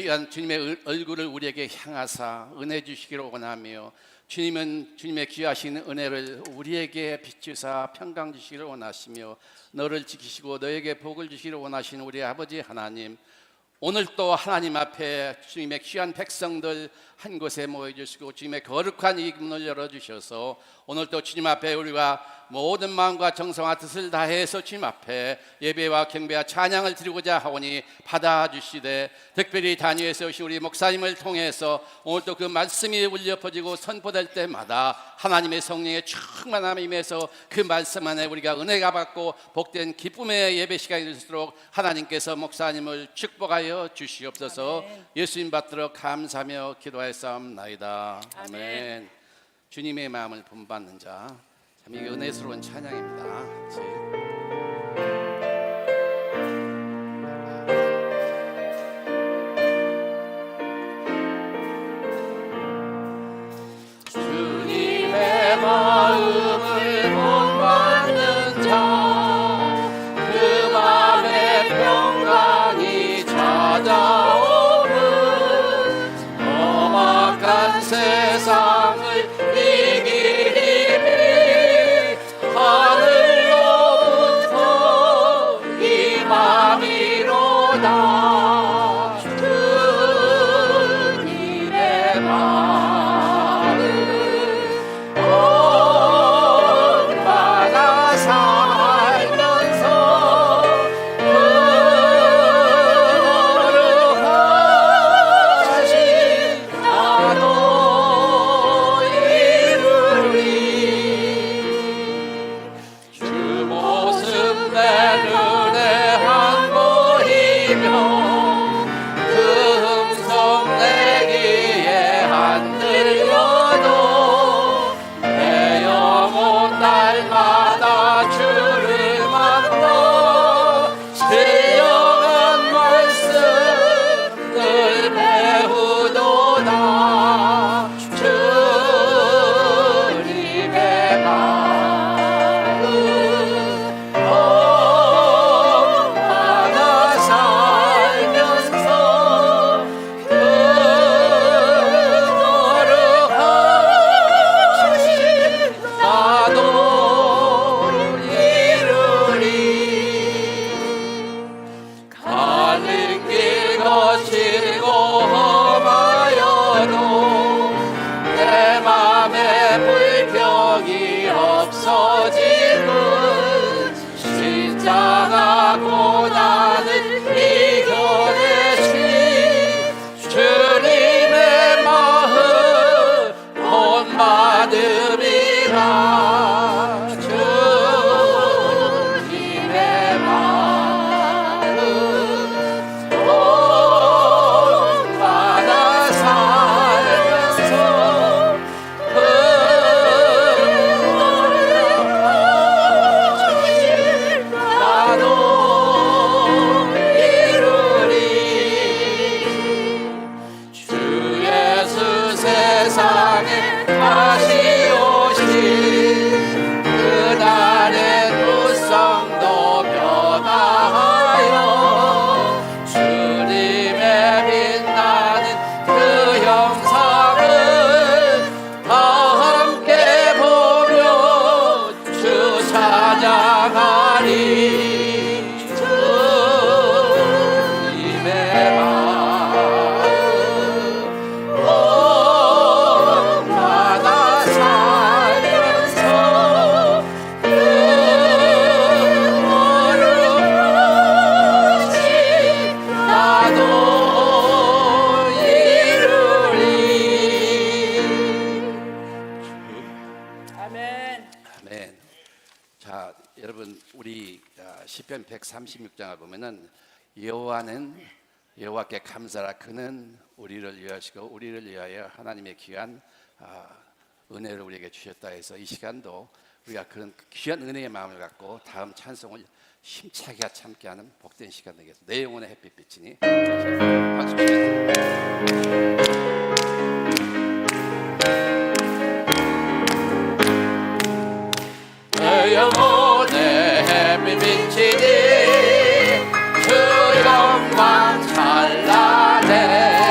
귀한 주님의 얼굴을 우리에게 향하사 은혜 주시기를 원하며, 주님은 주님의 귀하신 은혜를 우리에게 비추사 평강 주시기를 원하시며, 너를 지키시고 너에게 복을 주시기를 원하시는 우리 아버지 하나님, 오늘 또 하나님 앞에 주님의 귀한 백성들 한 곳에 모여주시고 주님의 거룩한 이 문을 열어주셔서 오늘 또 주님 앞에 우리가 모든 마음과 정성과 뜻을 다해서 주님 앞에 예배와 경배와 찬양을 드리고자 하오니 받아주시되, 특별히 단위에서 오신 우리 목사님을 통해서 오늘 또 그 말씀이 울려 퍼지고 선포될 때마다 하나님의 성령의 충만함에 임해서 그 말씀 안에 우리가 은혜가 받고 복된 기쁨의 예배 시간이 되도록 하나님께서 목사님을 축복하여 주시옵소서. 아멘. 예수님 받들어 감사하며 기도하였사옵나이다. 아멘. 아멘. 주님의 마음을 본받는 자, 참 이게 은혜스러운 찬양입니다. 주님의 마음을 본받는 자, 그 마음에 평강이 찾아오는 험악한 세상을 시편 136장을 보면은 여호와께 감사라, 그는 우리를 위하시고 우리를 위하여 하나님의 귀한 은혜를 우리에게 주셨다 해서 이 시간도 우리가 그런 귀한 은혜의 마음을 갖고 다음 찬송을 힘차게 참게하는 복된 시간 되겠습니다. 내 영혼의 햇빛이니 박수 주세요. 내 영혼의 햇빛 비치니 그 영광 찬란해.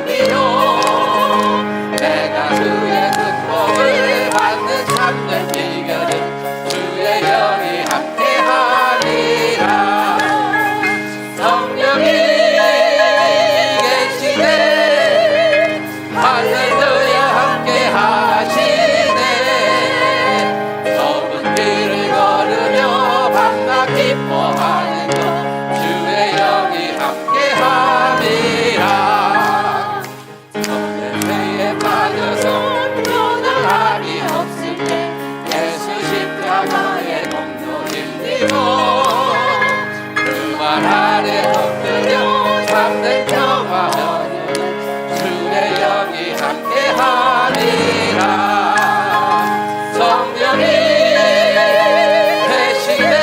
함이요 내가 그의 극복을 받는 참된 비결은 주의 영이 함께하니라 성령이 계시네 할렐루야 함께하시네 좁은 길을 걸으며 밤낮 기뻐하는 것 주의 영이 함께함이라 성례에 빠져서 변함이 없을 때 예수 십자가의 공로 힘입어 그 말 아래 엎드려 참된 평화면은 주의 영이 함께하니라 성령이 계시네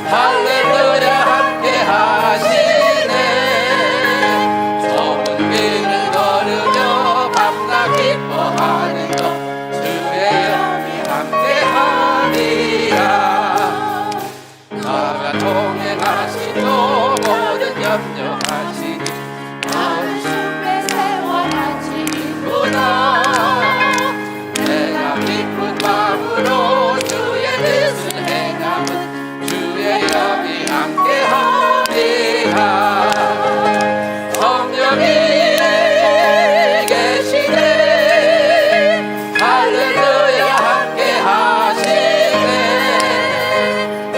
할렐루야 함께하시네 좁은 길을 걸으며 밤낮 기뻐하는 것 주의 영이 함께하니라 나가 동행하시고 모든 염려하시니 나를 숲에 세워 앉히는구나 내가 기쁜 마음으로 주의 뜻을 행함은 주의 영이 함께하니라 성령이 계시네 할렐루야 함께하시네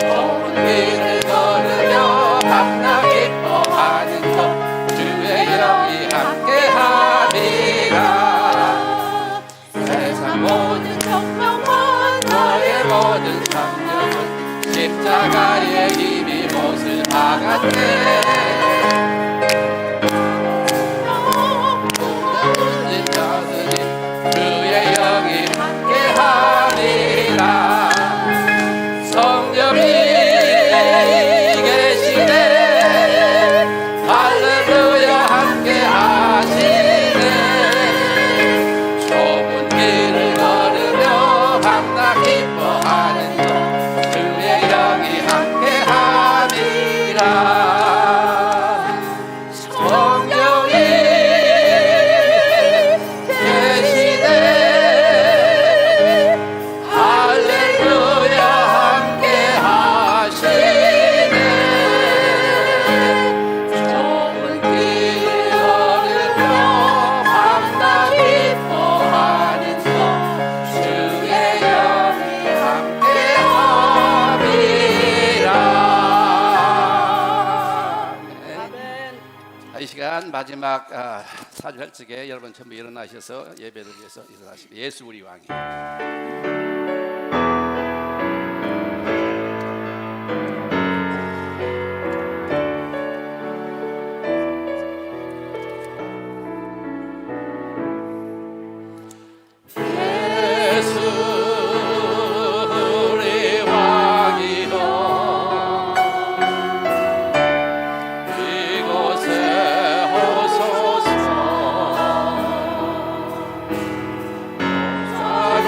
좁은 길을 걸으며 밤낮 기뻐하는 것 주의 영이 함께하니라 세상 모든 정명만 너의 모든 상념은 십자가의 힘이 못을 박았네 끊어진 자들이 주의 영이 함께하니라 성령이 계시네 할렐루야 함께하시네 좁은 길을 걸으며 밤낮 기뻐하는 것 주의 영이 함께하니라 성령이 계시네 할렐루야 함께하시네 좁은 길을 걸으며 밤낮 기뻐하는 것 주의 영이 함께함이라 이 시간 마지막 사주할 적에 여러분 전부 일어나셔서 예배를 위해서 일어나시고 예수 우리 왕이 예수 우리 왕이여 이곳에 오소서 사로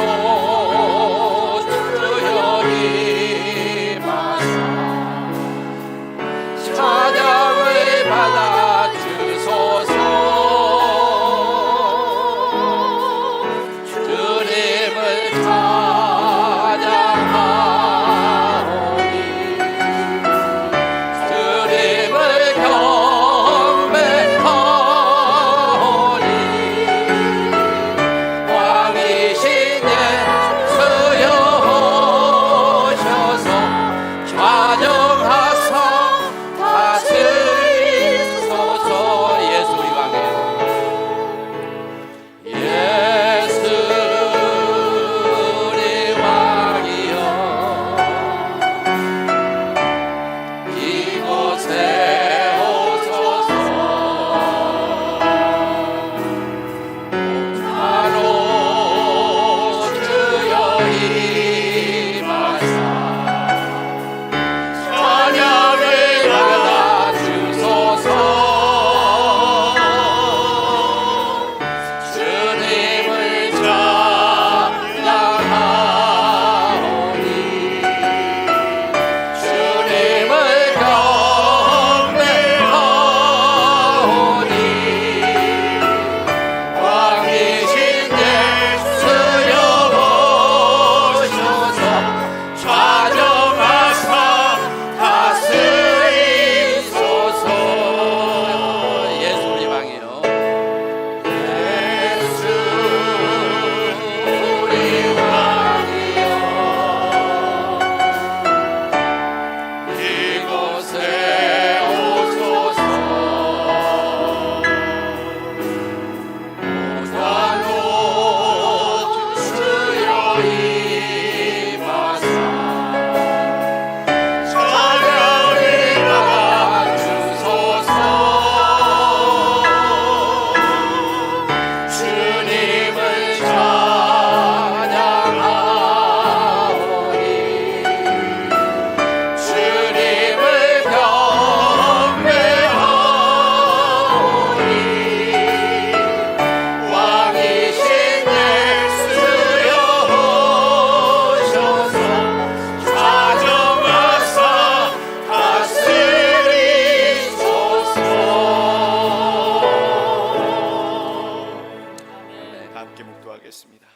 함께 묵도하겠습니다.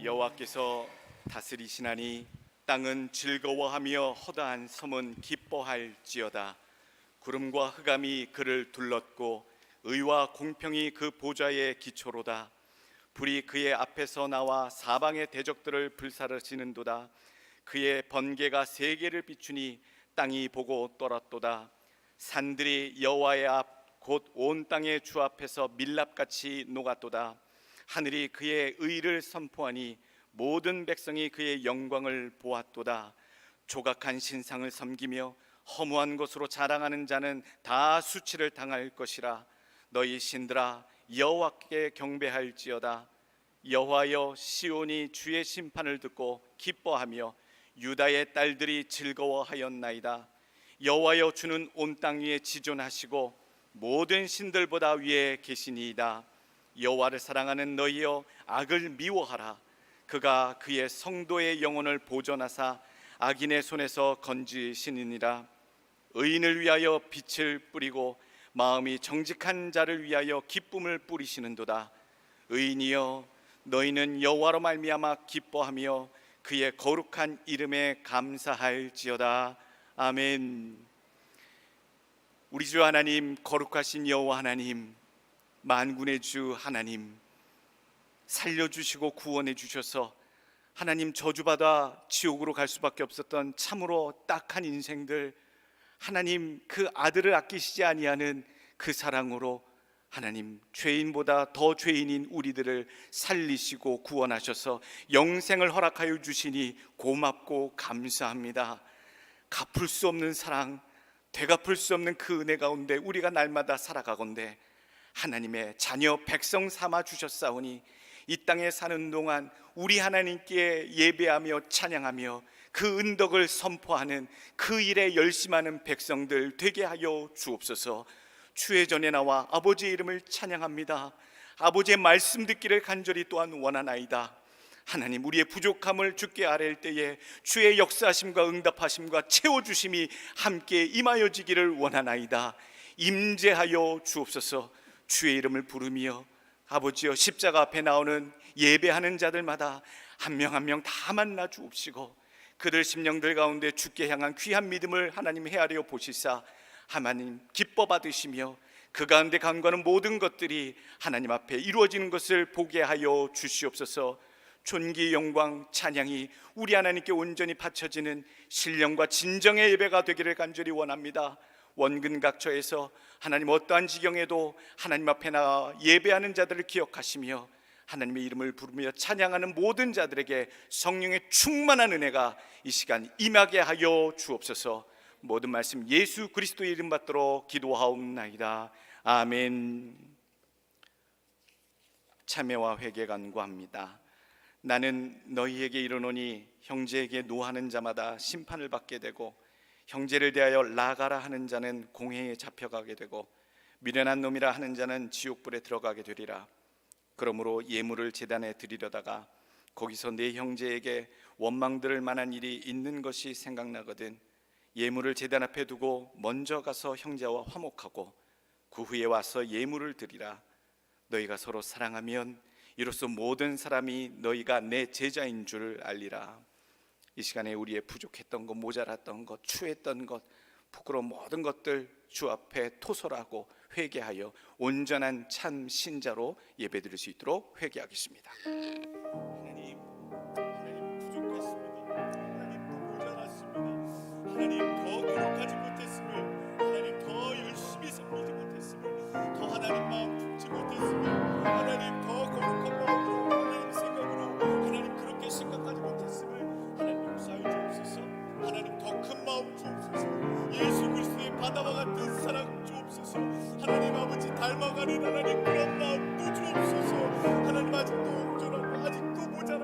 여호와께서 다스리시나니 땅은 즐거워하며 허다한 섬은 기뻐할지어다. 구름과 흑암이 그를 둘렀고 의와 공평이 그 보좌의 기초로다. 불이 그의 앞에서 나와 사방의 대적들을 불사르시는도다. 그의 번개가 세계를 비추니 땅이 보고 떨었도다. 산들이 여호와의 앞 곧 온 땅의 주 앞에서 밀랍같이 녹았도다. 하늘이 그의 의를 선포하니 모든 백성이 그의 영광을 보았도다. 조각한 신상을 섬기며 허무한 것으로 자랑하는 자는 다 수치를 당할 것이라. 너희 신들아 여호와께 경배할지어다. 여호와여, 시온이 주의 심판을 듣고 기뻐하며 유다의 딸들이 즐거워하였나이다. 여호와여, 주는 온 땅 위에 지존하시고 모든 신들보다 위에 계시니이다. 여호와를 사랑하는 너희여, 악을 미워하라. 그가 그의 성도의 영혼을 보존하사 악인의 손에서 건지시느니라. 의인을 위하여 빛을 뿌리고 마음이 정직한 자를 위하여 기쁨을 뿌리시는도다. 의인이여, 너희는 여호와로 말미암아 기뻐하며 그의 거룩한 이름에 감사할지어다. 아멘. 우리 주 하나님, 거룩하신 여호와 하나님, 만군의 주 하나님, 살려주시고 구원해 주셔서 하나님 저주받아 지옥으로 갈 수밖에 없었던 참으로 딱한 인생들, 하나님 그 아들을 아끼시지 아니하는 그 사랑으로 하나님 죄인보다 더 죄인인 우리들을 살리시고 구원하셔서 영생을 허락하여 주시니 고맙고 감사합니다. 갚을 수 없는 사랑, 되갚을 수 없는 그 은혜 가운데 우리가 날마다 살아가건대 하나님의 자녀 백성 삼아 주셨사오니 이 땅에 사는 동안 우리 하나님께 예배하며 찬양하며 그 은덕을 선포하는 그 일에 열심하는 백성들 되게 하여 주옵소서. 주의 전에 나와 아버지의 이름을 찬양합니다. 아버지의 말씀 듣기를 간절히 또한 원하나이다. 하나님, 우리의 부족함을 주께 아뢰일 때에 주의 역사하심과 응답하심과 채워주심이 함께 임하여지기를 원하나이다. 임재하여 주옵소서. 주의 이름을 부르며 아버지여, 십자가 앞에 나오는 예배하는 자들마다 한 명 한 명 다 만나 주옵시고 그들 심령들 가운데 주께 향한 귀한 믿음을 하나님 헤아려 보시사 하나님 기뻐 받으시며 그 가운데 간과하는 모든 것들이 하나님 앞에 이루어지는 것을 보게 하여 주시옵소서. 존귀, 영광, 찬양이 우리 하나님께 온전히 바쳐지는 신령과 진정의 예배가 되기를 간절히 원합니다. 원근각처에서 하나님 어떠한 지경에도 하나님 앞에 나와 예배하는 자들을 기억하시며 하나님의 이름을 부르며 찬양하는 모든 자들에게 성령의 충만한 은혜가 이 시간 임하게 하여 주옵소서. 모든 말씀 예수 그리스도의 이름 받들어 기도하옵나이다. 아멘. 참회와 회개 간구합니다. 나는 너희에게 이르노니 형제에게 노하는 자마다 심판을 받게 되고 형제를 대하여 나가라 하는 자는 공회에 잡혀가게 되고 미련한 놈이라 하는 자는 지옥불에 들어가게 되리라. 그러므로 예물을 제단에 드리려다가 거기서 내 형제에게 원망 들을 만한 일이 있는 것이 생각나거든 예물을 제단 앞에 두고 먼저 가서 형제와 화목하고 그 후에 와서 예물을 드리라. 너희가 서로 사랑하면 이로써 모든 사람이 너희가 내 제자인 줄 알리라. 이 시간에 우리의 부족했던 것, 모자랐던 것, 추했던 것, 부끄러운 모든 것들 주 앞에 토설하고 회개하여 온전한 참 신자로 예배드릴 수 있도록 회개하겠습니다. 하나님 부족했습니다. 하나님 모자랐습니다. 하나님 더 기록하지 못했음을, 하나님 더 열심히 섬기지 못했음을, 더 하나님 마음 품지 못했음을, 하나님 더 거룩한 마음으로 하나님 생각으로 하나님 그렇게 생각하지 못했음을 하나님 용서하여 주옵소서. 하나님 더 큰 마음 주옵소서. 예수 그리스도의 바다와 같은 사랑 주옵소서. 하나님 아버지 닮아가는 하나님 그런 마음도 주옵소서. 하나님 아직도 온전하고 아직도 모자라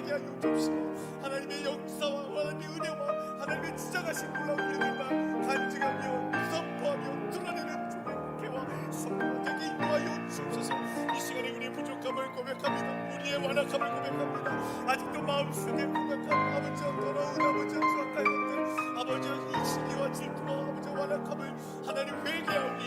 되게 하여 주옵시고 하나님의 역사와 하나님의 은혜와 하나님의 지장하신 놀라운 은혜들만 간증하며 선포하며 드러내는 주의 국회와 성도가 되게 인도하여 주옵소서. 이 시간에 우리의 부족함을 고백합니다. 우리의 완악함을 고백합니다. 아직도 마음속에 고백하는 아버지와 더러운 아버지와 추악한 것들, 아버지와 이 시기와 질투와 아버지와 완악함을 하나님 회개하오니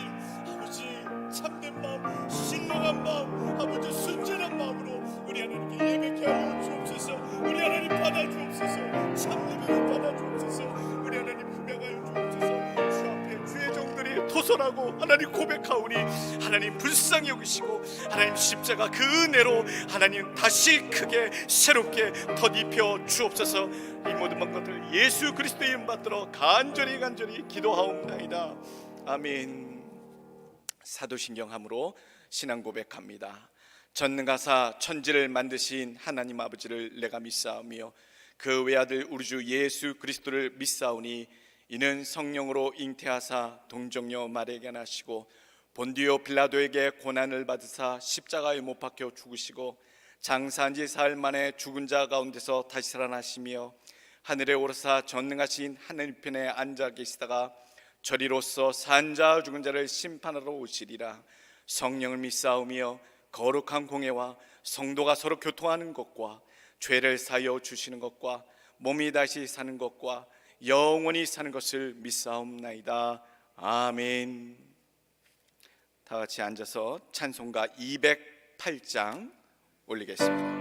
아버지 참된 마음, 신령한 마음, 아버지 순전한 마음으로 우리 하나님께 예배케 하여 주옵소서. 우리 하나님 받아 주옵소서. 참 예배를 받아 주옵소서. 우리 하나님 분명하여 주옵소서. 주 앞에 주의 종들이 토설하고 하나님 고백하오니 하나님 불쌍히 여기시고 하나님 십자가 그 은혜로 하나님 다시 크게 새롭게 덧입혀 주옵소서. 이 모든 것들 예수 그리스도의 이름 받들어 간절히 기도하옵나이다. 아멘. 사도신경함으로 신앙 고백합니다. 전능하사 천지를 만드신 하나님 아버지를 내가 믿사오며 그 외아들 우리 주 예수 그리스도를 믿사오니 이는 성령으로 잉태하사 동정녀 마리아에게 나시고 본디오 빌라도에게 고난을 받으사 십자가에 못 박혀 죽으시고 장사한 지 사흘 만에 죽은 자 가운데서 다시 살아나시며 하늘에 오르사 전능하신 하늘 편에 앉아 계시다가 저리로서 산 자 죽은 자를 심판하러 오시리라. 성령을 믿사오며 거룩한 공예와 성도가 서로 교통하는 것과 죄를 사하여 주시는 것과 몸이 다시 사는 것과 영원히 사는 것을 믿사옵나이다. 아멘. 다 같이 앉아서 찬송가 208장 올리겠습니다.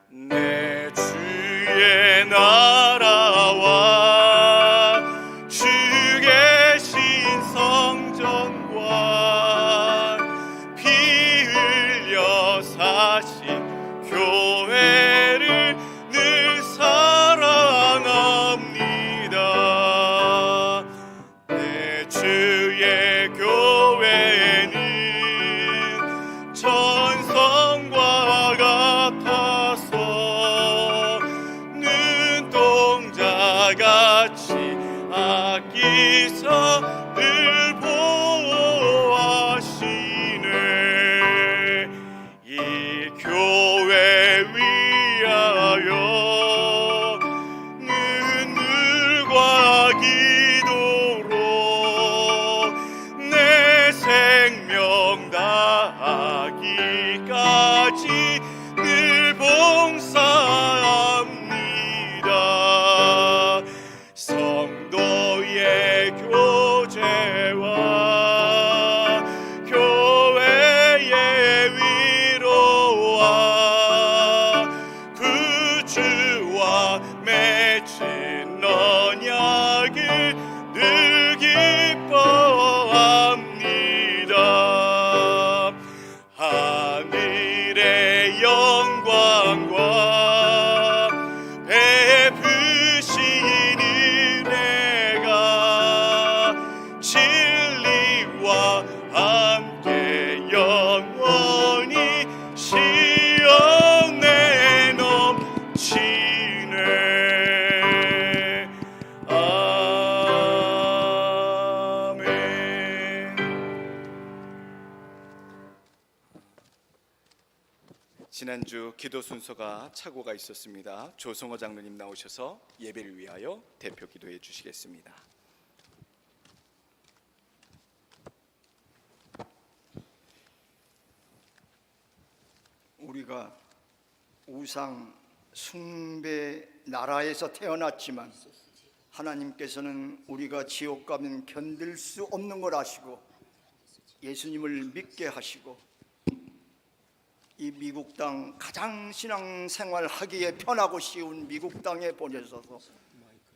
내 주의 나라와 주 계신 성전과 피 흘려 사신 교회를 늘 사랑합니다. 내 주의 교회는 전성과 같아서 눈동자같이 아끼사 늘 보호하시네. 이 교회 위하여 눈물과 기도로 내 생명 다하기까지 늘 봉사합니다. 성도의 교제와 교회의 위로와 구주와 맺힌 언약을 늘 기뻐합니다. 하늘의 영광과 베푸신 은혜가 진리와 함께 영원히 시온에 넘치네. 아멘. 지난주 기도 순서가 착오가 있었습니다. 조성호 장로님 나오셔서 예배를 위하여 대표 기도해 주시겠습니다. 우리가 우상 숭배 나라에서 태어났지만 하나님께서는 우리가 지옥 가면 견딜 수 없는 걸 아시고 예수님을 믿게 하시고 이 미국 땅 가장 신앙생활 하기에 편하고 쉬운 미국 땅에 보내셔서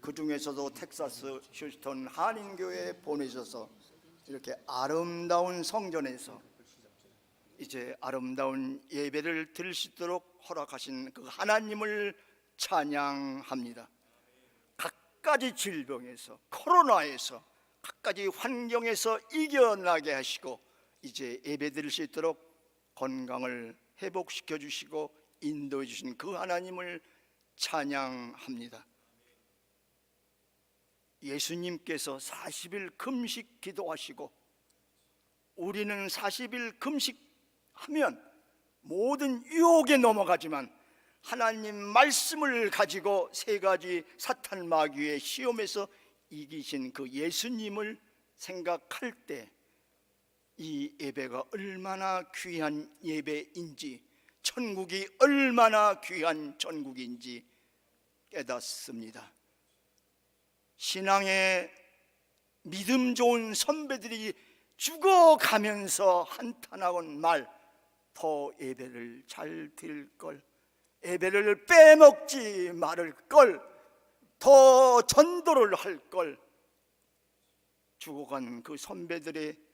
그 중에서도 텍사스 휴스턴 한인교회에 보내셔서 이렇게 아름다운 성전에서 이제 아름다운 예배를 드릴 수 있도록 허락하신 그 하나님을 찬양합니다. 각가지 질병에서 코로나에서 각가지 환경에서 이겨나게 하시고 이제 예배 드릴 수 있도록 건강을 회복시켜 주시고 인도해 주신 그 하나님을 찬양합니다. 예수님께서 40일 금식 기도하시고 우리는 40일 금식하면 모든 유혹에 넘어가지만 하나님 말씀을 가지고 세 가지 사탄 마귀의 시험에서 이기신 그 예수님을 생각할 때 이 예배가 얼마나 귀한 예배인지, 천국이 얼마나 귀한 천국인지 깨닫습니다. 신앙의 믿음 좋은 선배들이 죽어가면서 한탄하건 말, 더 예배를 잘 드릴 걸, 예배를 빼먹지 말을 걸, 더 전도를 할 걸. 죽어간 그 선배들의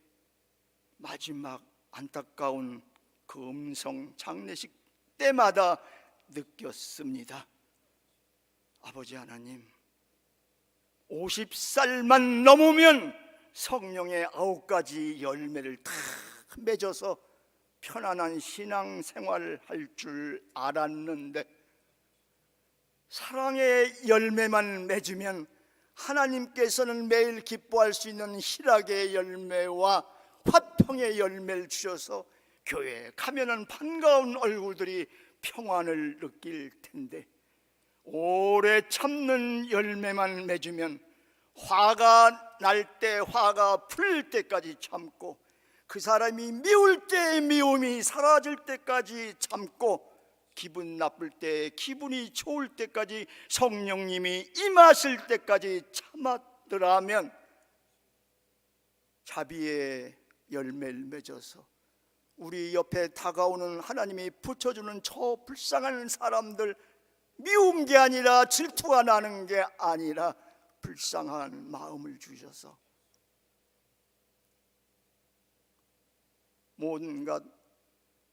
마지막 안타까운 그 음성 장례식 때마다 느꼈습니다. 아버지 하나님, 50살만 넘으면 성령의 9가지 열매를 다 맺어서 편안한 신앙생활을 할 줄 알았는데 사랑의 열매만 맺으면 하나님께서는 매일 기뻐할 수 있는 희락의 열매와 화평의 열매를 주셔서 교회에 가면은 반가운 얼굴들이 평안을 느낄 텐데 오래 참는 열매만 맺으면 화가 날 때, 화가 풀릴 때까지 참고 그 사람이 미울 때 미움이 사라질 때까지 참고 기분 나쁠 때, 기분이 좋을 때까지, 성령님이 임하실 때까지 참았더라면 자비의 열매를 맺어서 우리 옆에 다가오는 하나님이 붙여주는 저 불쌍한 사람들, 미운 게 아니라 질투가 나는 게 아니라 불쌍한 마음을 주셔서 뭔가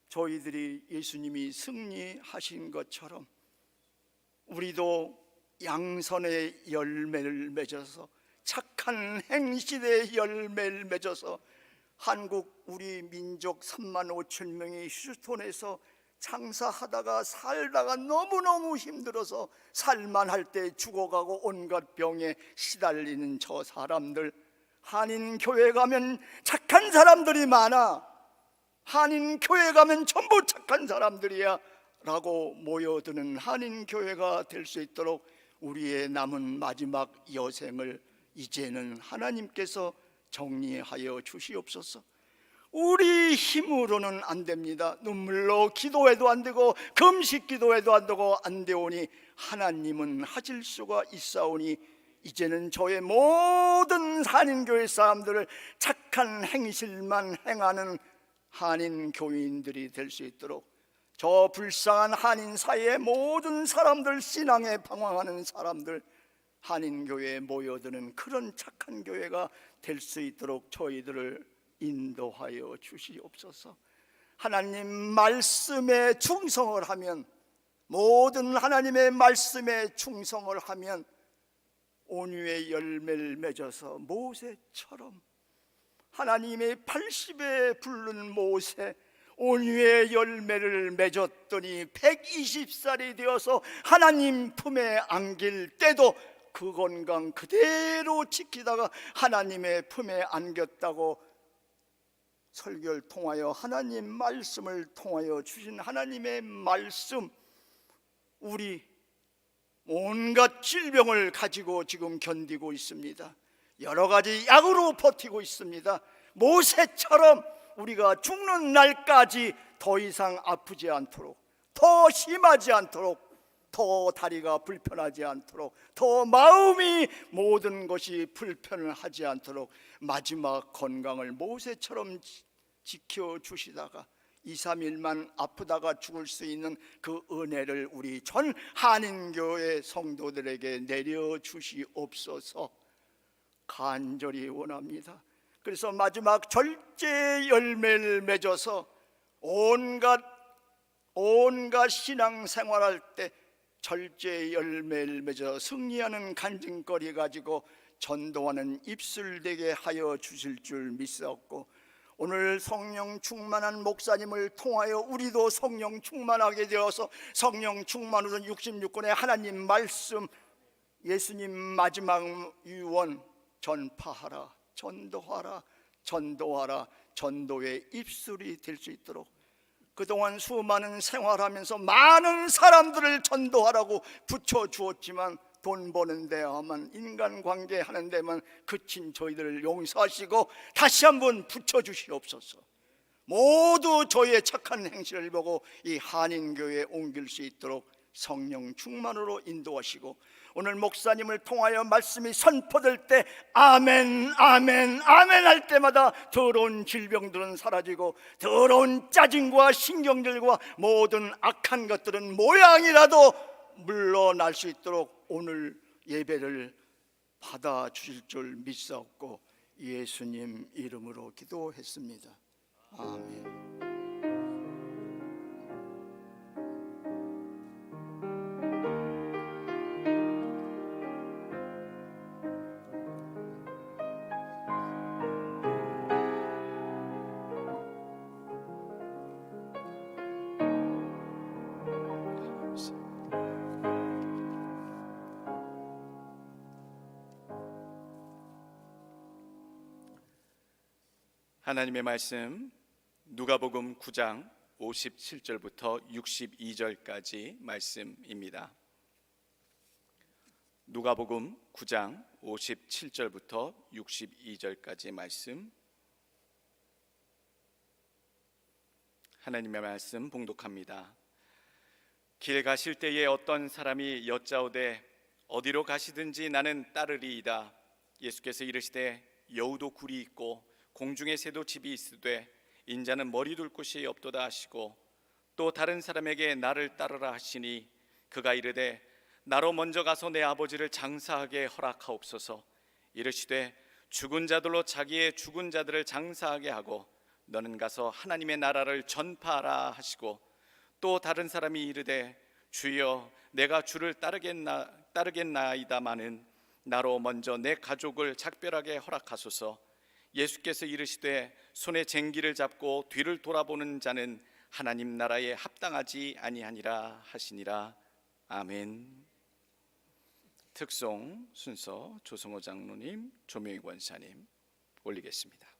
저희들이 예수님이 승리하신 것처럼 우리도 양선의 열매를 맺어서 착한 행실의 열매를 맺어서 한국 우리 민족 3만 5천 명이 휴스톤에서 장사하다가 살다가 너무너무 힘들어서 살만할 때 죽어가고 온갖 병에 시달리는 저 사람들, 한인교회 가면 착한 사람들이 많아, 한인교회 가면 전부 착한 사람들이야 라고 모여드는 한인교회가 될 수 있도록 우리의 남은 마지막 여생을 이제는 하나님께서 정리하여 주시옵소서. 우리 힘으로는 안 됩니다. 눈물로 기도해도 안 되고 금식 기도해도 안 되고 안 되오니 하나님은 하실 수가 있사오니 이제는 저의 모든 한인교회 사람들을 착한 행실만 행하는 한인교인들이 될 수 있도록 저 불쌍한 한인 사회의 모든 사람들, 신앙에 방황하는 사람들, 한인교회에 모여드는 그런 착한 교회가 될 수 있도록 저희들을 인도하여 주시옵소서. 하나님 말씀에 충성을 하면, 모든 하나님의 말씀에 충성을 하면 온유의 열매를 맺어서 모세처럼, 하나님의 80에 부른 모세 온유의 열매를 맺었더니 120살이 되어서 하나님 품에 안길 때도 그 건강 그대로 지키다가 하나님의 품에 안겼다고 설교를 통하여 하나님 말씀을 통하여 주신 하나님의 말씀, 우리 온갖 질병을 가지고 지금 견디고 있습니다. 여러 가지 약으로 버티고 있습니다. 모세처럼 우리가 죽는 날까지 더 이상 아프지 않도록, 더 심하지 않도록, 더 다리가 불편하지 않도록, 더 마음이 모든 것이 불편하지 않도록 마지막 건강을 모세처럼 지켜주시다가 2, 3일만 아프다가 죽을 수 있는 그 은혜를 우리 전 한인교회 성도들에게 내려주시옵소서 간절히 원합니다. 그래서 마지막 절제 열매를 맺어서 온갖 신앙생활할 때 절제 열매를 맺어 승리하는 간증거리 가지고 전도하는 입술 되게 하여 주실 줄 믿사옵고, 오늘 성령 충만한 목사님을 통하여 우리도 성령 충만하게 되어서 성령 충만으로 66권의 하나님 말씀 예수님 마지막 유언, 전파하라, 전도하라, 전도하라, 전도의 입술이 될 수 있도록 그동안 수많은 생활하면서 많은 사람들을 전도하라고 붙여주었지만 돈 버는 데만, 인간관계 하는 데만 그친 저희들을 용서하시고 다시 한번 붙여주시옵소서. 모두 저희의 착한 행실을 보고 이 한인교회에 옮길 수 있도록 성령 충만으로 인도하시고, 오늘 목사님을 통하여 말씀이 선포될 때 아멘 아멘 아멘 할 때마다 더러운 질병들은 사라지고 더러운 짜증과 신경질과 모든 악한 것들은 모양이라도 물러날 수 있도록 오늘 예배를 받아주실 줄 믿사옵고 예수님 이름으로 기도했습니다. 아멘. 하나님의 말씀 누가복음 9장 57절부터 62절까지 말씀입니다. 누가복음 9장 57절부터 62절까지 말씀, 하나님의 말씀 봉독합니다. 길 가실 때에 어떤 사람이 여짜오되 어디로 가시든지 나는 따르리이다. 예수께서 이르시되 여우도 굴이 있고 공중의 새도 집이 있으되 인자는 머리 둘 곳이 없도다 하시고, 또 다른 사람에게 나를 따르라 하시니 그가 이르되 나로 먼저 가서 내 아버지를 장사하게 허락하옵소서. 이르시되 죽은 자들로 자기의 죽은 자들을 장사하게 하고 너는 가서 하나님의 나라를 전파하라 하시고, 또 다른 사람이 이르되 주여 내가 주를 따르겠나이다마는 나로 먼저 내 가족을 작별하게 허락하소서. 예수께서 이르시되 손에 쟁기를 잡고 뒤를 돌아보는 자는 하나님 나라에 합당하지 아니하니라 하시니라. 아멘. 특송 순서 조성호 장로님, 조명희 권사님 올리겠습니다.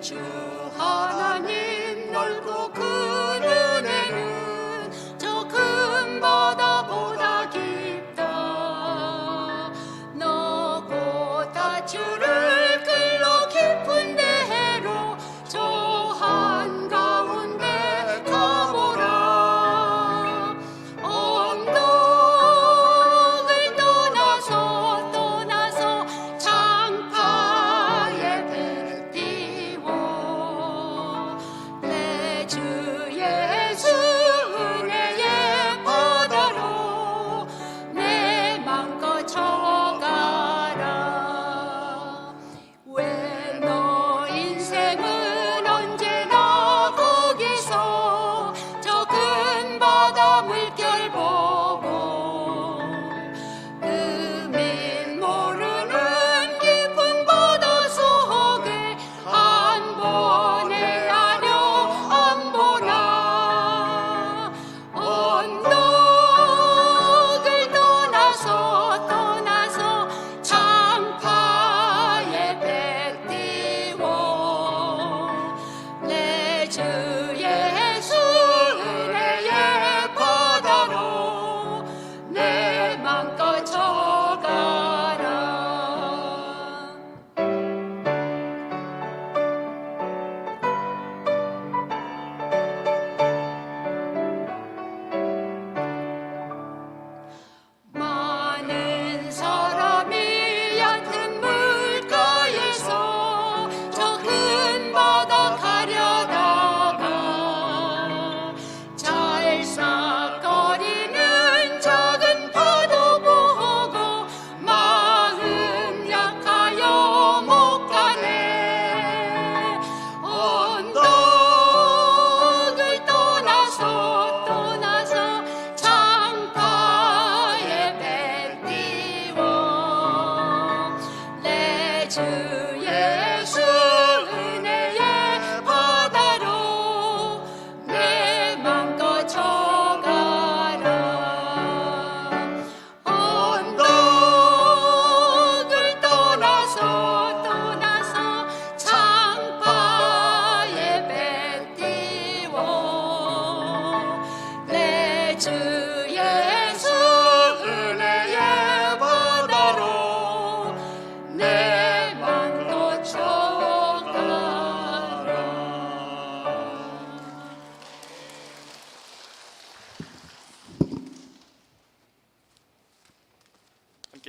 주 하나님 넓고 큰 은혜는 저 큰 바다보다 깊다. 너고 다주를 끌러 깊은 대로 저 한가운데 가보라. 언덕을 떠나서 장파에 배 띄워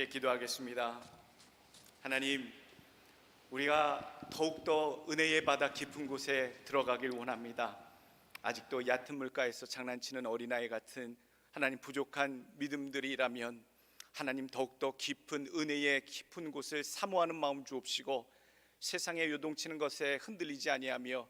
함께 기도하겠습니다. 하나님, 우리가 더욱더 은혜의 바다 깊은 곳에 들어가길 원합니다. 아직도 얕은 물가에서 장난치는 어린아이 같은 하나님 부족한 믿음들이라면 하나님 더욱더 깊은 은혜의 깊은 곳을 사모하는 마음 주옵시고, 세상에 요동치는 것에 흔들리지 아니하며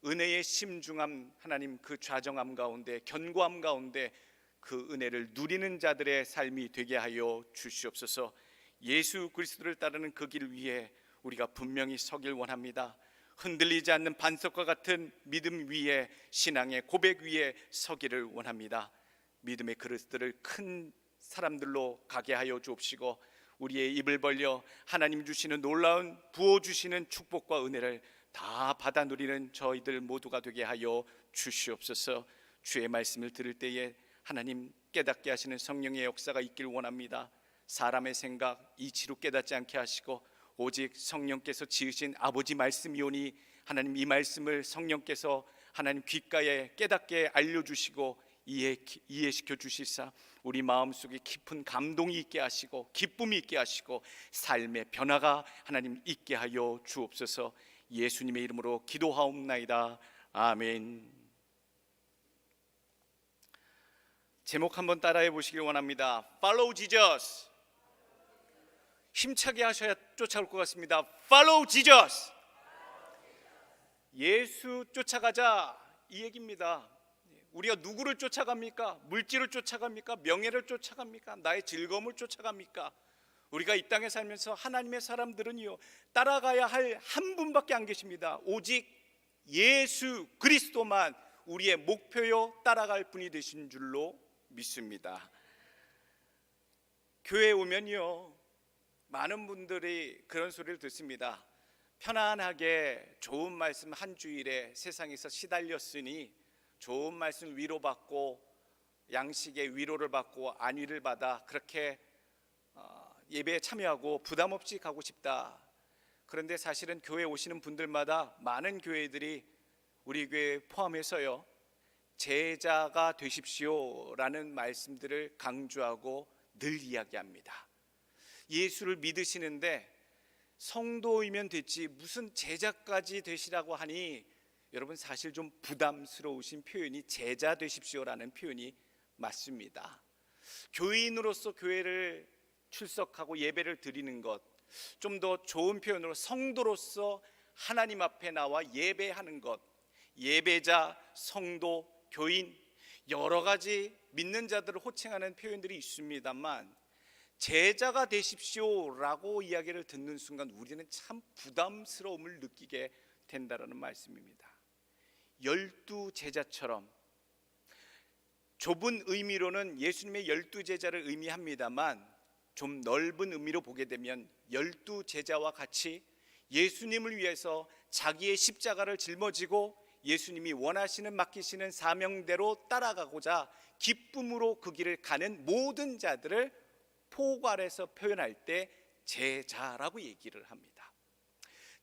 은혜의 심중함, 하나님 그 좌정함 가운데, 견고함 가운데 그 은혜를 누리는 자들의 삶이 되게 하여 주시옵소서. 예수 그리스도를 따르는 그 길 위에 우리가 분명히 서길 원합니다. 흔들리지 않는 반석과 같은 믿음 위에, 신앙의 고백 위에 서기를 원합니다. 믿음의 그릇들을 큰 사람들로 가게 하여 주옵시고, 우리의 입을 벌려 하나님 주시는 놀라운 부어 주시는 축복과 은혜를 다 받아 누리는 저희들 모두가 되게 하여 주시옵소서. 주의 말씀을 들을 때에 하나님 깨닫게 하시는 성령의 역사가 있길 원합니다. 사람의 생각, 이치로 깨닫지 않게 하시고 오직 성령께서 지으신 아버지 말씀이오니 하나님 이 말씀을 성령께서 하나님 귓가에 깨닫게 알려주시고 이해시켜 주시사 우리 마음속에 깊은 감동이 있게 하시고 기쁨이 있게 하시고 삶의 변화가 하나님 있게 하여 주옵소서. 예수님의 이름으로 기도하옵나이다. 아멘. 제목 한번 따라해 보시길 원합니다. Follow Jesus. 힘차게 하셔야 쫓아올 것 같습니다. Follow Jesus. 예수 쫓아가자, 이 얘기입니다. 우리가 누구를 쫓아갑니까? 물질을 쫓아갑니까? 명예를 쫓아갑니까? 나의 즐거움을 쫓아갑니까? 우리가 이 땅에 살면서 하나님의 사람들은요, 따라가야 할 한 분밖에 안 계십니다. 오직 예수 그리스도만 우리의 목표요 따라갈 분이 되신 줄로 믿습니다. 교회에 오면요, 많은 분들이 그런 소리를 듣습니다. 편안하게 좋은 말씀 한 주일에 세상에서 시달렸으니 좋은 말씀 위로받고 양식의 위로를 받고 안위를 받아 그렇게 예배에 참여하고 부담 없이 가고 싶다. 그런데 사실은 교회에 오시는 분들마다 많은 교회들이 우리 교회 포함해서요, 제자가 되십시오라는 말씀들을 강조하고 늘 이야기합니다. 예수를 믿으시는데 성도이면 됐지 무슨 제자까지 되시라고 하니, 여러분 사실 좀 부담스러우신 표현이 제자 되십시오라는 표현이 맞습니다. 교인으로서 교회를 출석하고 예배를 드리는 것, 좀 더 좋은 표현으로 성도로서 하나님 앞에 나와 예배하는 것, 예배자, 성도, 교인, 여러 가지 믿는 자들을 호칭하는 표현들이 있습니다만, 제자가 되십시오라고 이야기를 듣는 순간 우리는 참 부담스러움을 느끼게 된다라는 말씀입니다. 12 제자처럼, 좁은 의미로는 예수님의 12 제자를 의미합니다만 좀 넓은 의미로 보게 되면 12 제자와 같이 예수님을 위해서 자기의 십자가를 짊어지고 예수님이 원하시는 맡기시는 사명대로 따라가고자 기쁨으로 그 길을 가는 모든 자들을 포괄해서 표현할 때 제자라고 얘기를 합니다.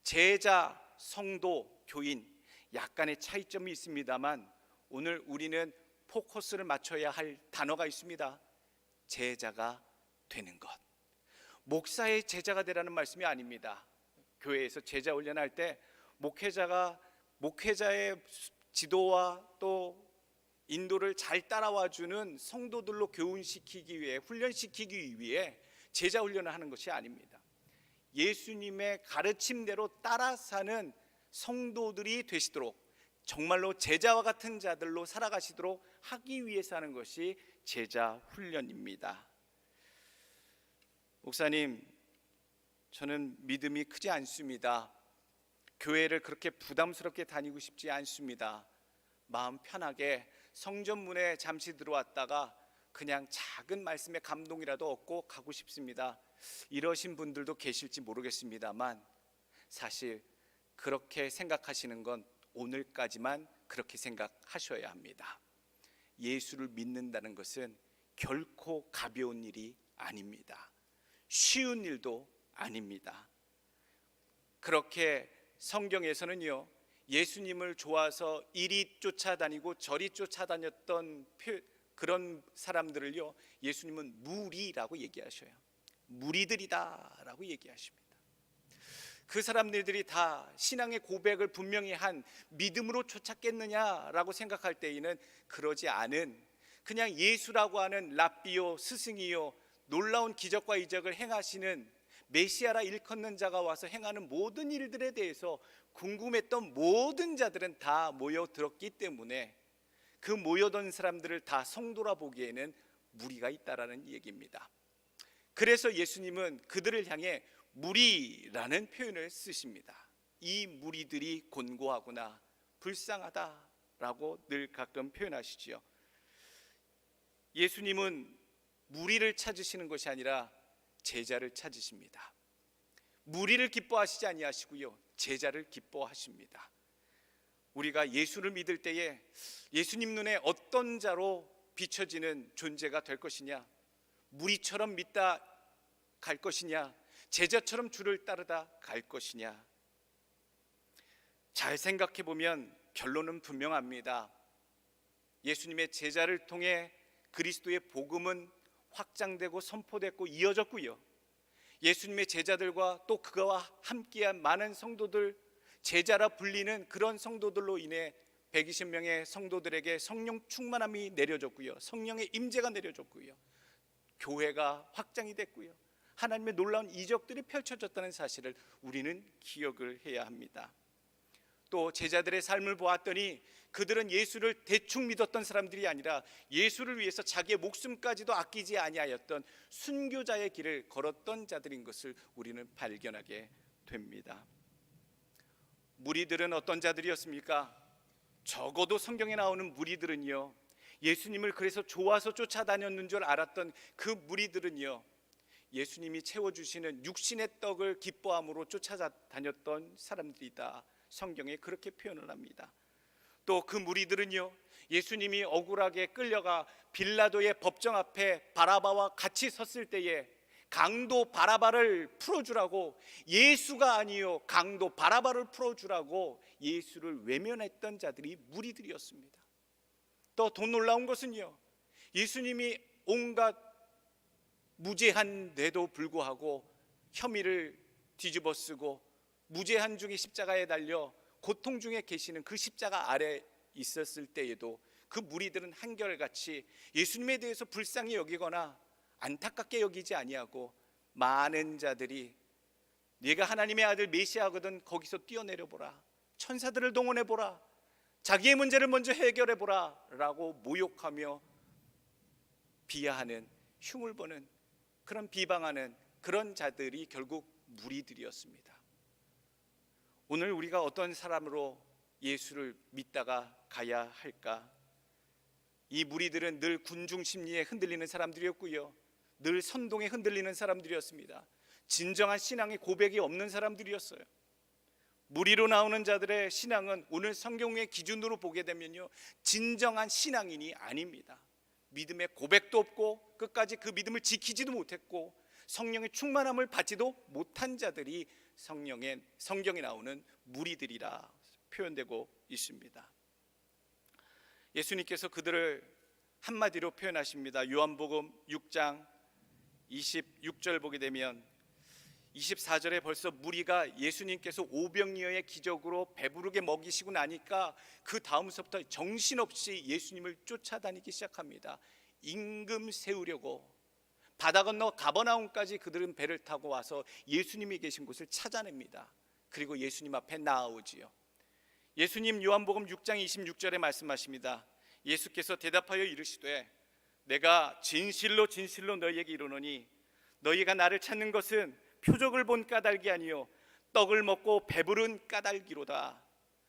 제자, 성도, 교인, 약간의 차이점이 있습니다만 오늘 우리는 포커스를 맞춰야 할 단어가 있습니다. 제자가 되는 것. 목사의 제자가 되라는 말씀이 아닙니다. 교회에서 제자 훈련할 때 목회자의 지도와 또 인도를 잘 따라와 주는 성도들로 교훈시키기 위해, 훈련시키기 위해 제자 훈련을 하는 것이 아닙니다. 예수님의 가르침대로 따라 사는 성도들이 되시도록, 정말로 제자와 같은 자들로 살아가시도록 하기 위해서 하는 것이 제자 훈련입니다. 목사님, 저는 믿음이 크지 않습니다. 교회를 그렇게 부담스럽게 다니고 싶지 않습니다. 마음 편하게 성전문에 잠시 들어왔다가 그냥 작은 말씀의 감동이라도 얻고 가고 싶습니다. 이러신 분들도 계실지 모르겠습니다만 사실 그렇게 생각하시는 건 오늘까지만 그렇게 생각하셔야 합니다. 예수를 믿는다는 것은 결코 가벼운 일이 아닙니다. 쉬운 일도 아닙니다. 그렇게 성경에서는요, 예수님을 좋아서 이리 쫓아다니고 저리 쫓아다녔던 그런 사람들을요, 예수님은 무리라고 얘기하셔요. 무리들이다라고 얘기하십니다. 그 사람들이 다 신앙의 고백을 분명히 한 믿음으로 쫓았겠느냐라고 생각할 때에는 그러지 않은, 그냥 예수라고 하는 랍비요, 스승이요, 놀라운 기적과 이적을 행하시는 메시아라 일컫는 자가 와서 행하는 모든 일들에 대해서 궁금했던 모든 자들은 다 모여들었기 때문에 그 모여든 사람들을 다 성도라 보기에는 무리가 있다라는 얘기입니다. 그래서 예수님은 그들을 향해 무리라는 표현을 쓰십니다. 이 무리들이 곤고하구나, 불쌍하다라고 늘 가끔 표현하시지요. 예수님은 무리를 찾으시는 것이 아니라 제자를 찾으십니다. 무리를 기뻐하시지 아니하시고요, 제자를 기뻐하십니다. 우리가 예수를 믿을 때에 예수님 눈에 어떤 자로 비춰지는 존재가 될 것이냐, 무리처럼 믿다 갈 것이냐, 제자처럼 주를 따르다 갈 것이냐. 잘 생각해 보면 결론은 분명합니다. 예수님의 제자를 통해 그리스도의 복음은 확장되고 선포됐고 이어졌고요, 예수님의 제자들과 또 그와 함께한 많은 성도들, 제자라 불리는 그런 성도들로 인해 120명의 성도들에게 성령 충만함이 내려졌고요, 성령의 임재가 내려졌고요, 교회가 확장이 됐고요, 하나님의 놀라운 이적들이 펼쳐졌다는 사실을 우리는 기억을 해야 합니다. 또 제자들의 삶을 보았더니 그들은 예수를 대충 믿었던 사람들이 아니라 예수를 위해서 자기의 목숨까지도 아끼지 아니하였던 순교자의 길을 걸었던 자들인 것을 우리는 발견하게 됩니다. 무리들은 어떤 자들이었습니까? 적어도 성경에 나오는 무리들은요, 예수님을 그래서 좋아서 쫓아다녔는 줄 알았던 그 무리들은요, 예수님이 채워주시는 육신의 떡을 기뻐함으로 쫓아다녔던 사람들이다, 성경에 그렇게 표현을 합니다. 또 그 무리들은요, 예수님이 억울하게 끌려가 빌라도의 법정 앞에 바라바와 같이 섰을 때에 강도 바라바를 풀어주라고, 예수가 아니요 강도 바라바를 풀어주라고 예수를 외면했던 자들이 무리들이었습니다. 또 더 놀라운 것은요, 예수님이 온갖 무죄한데도 불구하고 혐의를 뒤집어쓰고 무죄한 중에 십자가에 달려 고통 중에 계시는 그 십자가 아래 있었을 때에도 그 무리들은 한결같이 예수님에 대해서 불쌍히 여기거나 안타깝게 여기지 아니하고, 많은 자들이 네가 하나님의 아들 메시아거든 거기서 뛰어내려 보라, 천사들을 동원해 보라, 자기의 문제를 먼저 해결해 보라 라고 모욕하며 비하하는, 흉을 보는, 그런 비방하는 그런 자들이 결국 무리들이었습니다. 오늘 우리가 어떤 사람으로 예수를 믿다가 가야 할까? 이 무리들은 늘 군중 심리에 흔들리는 사람들이었고요, 늘 선동에 흔들리는 사람들이었습니다. 진정한 신앙의 고백이 없는 사람들이었어요. 무리로 나오는 자들의 신앙은 오늘 성경의 기준으로 보게 되면요, 진정한 신앙인이 아닙니다. 믿음의 고백도 없고 끝까지 그 믿음을 지키지도 못했고 성령의 충만함을 받지도 못한 자들이 성경에 나오는 무리들이라 표현되고 있습니다. 예수님께서 그들을 한마디로 표현하십니다. 요한복음 6장 26절 보게 되면 24절에 벌써 무리가 예수님께서 오병이어의 기적으로 배부르게 먹이시고 나니까 그 다음서부터 정신없이 예수님을 쫓아다니기 시작합니다. 임금 세우려고 바다 건너 가버나움까지 그들은 배를 타고 와서 예수님이 계신 곳을 찾아냅니다. 그리고 예수님 앞에 나아오지요. 예수님 요한복음 6장 26절에 말씀하십니다. 예수께서 대답하여 이르시되 내가 진실로 진실로 너희에게 이르노니 너희가 나를 찾는 것은 표적을 본 까닭이 아니요 떡을 먹고 배부른 까닭이로다.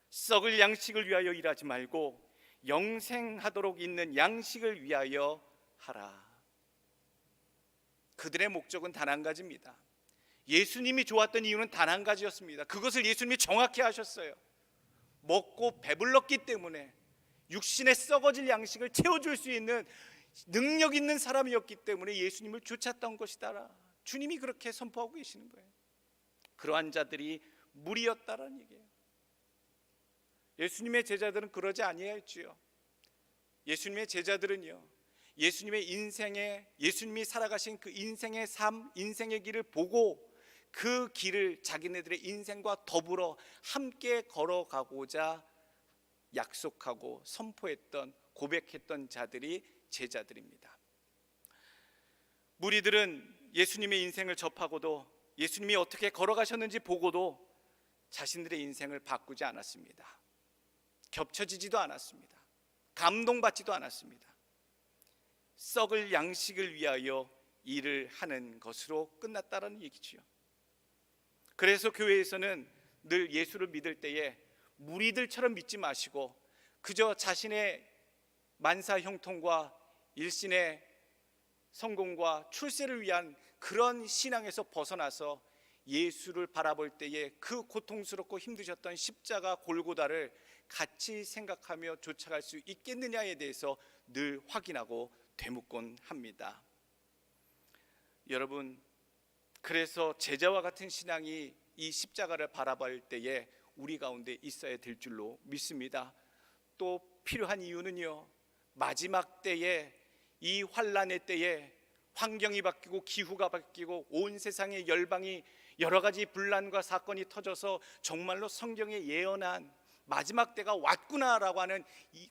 썩을 양식을 위하여 일하지 말고 영생하도록 있는 양식을 위하여 하라. 그들의 목적은 단 한 가지입니다. 예수님이 좋았던 이유는 단 한 가지였습니다. 그것을 예수님이 정확히 하셨어요. 먹고 배불렀기 때문에, 육신에 썩어질 양식을 채워줄 수 있는 능력 있는 사람이었기 때문에 예수님을 쫓았던 것이다. 주님이 그렇게 선포하고 계시는 거예요. 그러한 자들이 무리였다라는 얘기예요. 예수님의 제자들은 그러지 아니했지요. 예수님의 제자들은요, 예수님의 예수님이 살아가신 그 인생의 삶, 인생의 길을 보고 그 길을 자기네들의 인생과 더불어 함께 걸어가고자 약속하고 선포했던, 고백했던 자들이 제자들입니다. 무리들은 예수님의 인생을 접하고도 예수님이 어떻게 걸어가셨는지 보고도 자신들의 인생을 바꾸지 않았습니다. 겹쳐지지도 않았습니다. 감동받지도 않았습니다. 썩을 양식을 위하여 일을 하는 것으로 끝났다라는 얘기지요. 그래서 교회에서는 늘 예수를 믿을 때에 무리들처럼 믿지 마시고 그저 자신의 만사 형통과 일신의 성공과 출세를 위한 그런 신앙에서 벗어나서 예수를 바라볼 때에 그 고통스럽고 힘드셨던 십자가 골고다를 같이 생각하며 쫓아갈 수 있겠느냐에 대해서 늘 확인하고 되묻곤 합니다. 여러분, 그래서 제자와 같은 신앙이 이 십자가를 바라볼 때에 우리 가운데 있어야 될 줄로 믿습니다. 또 필요한 이유는요, 마지막 때에, 이 환난의 때에 환경이 바뀌고 기후가 바뀌고 온 세상의 열방이 여러 가지 분란과 사건이 터져서 정말로 성경에 예언한 마지막 때가 왔구나라고 하는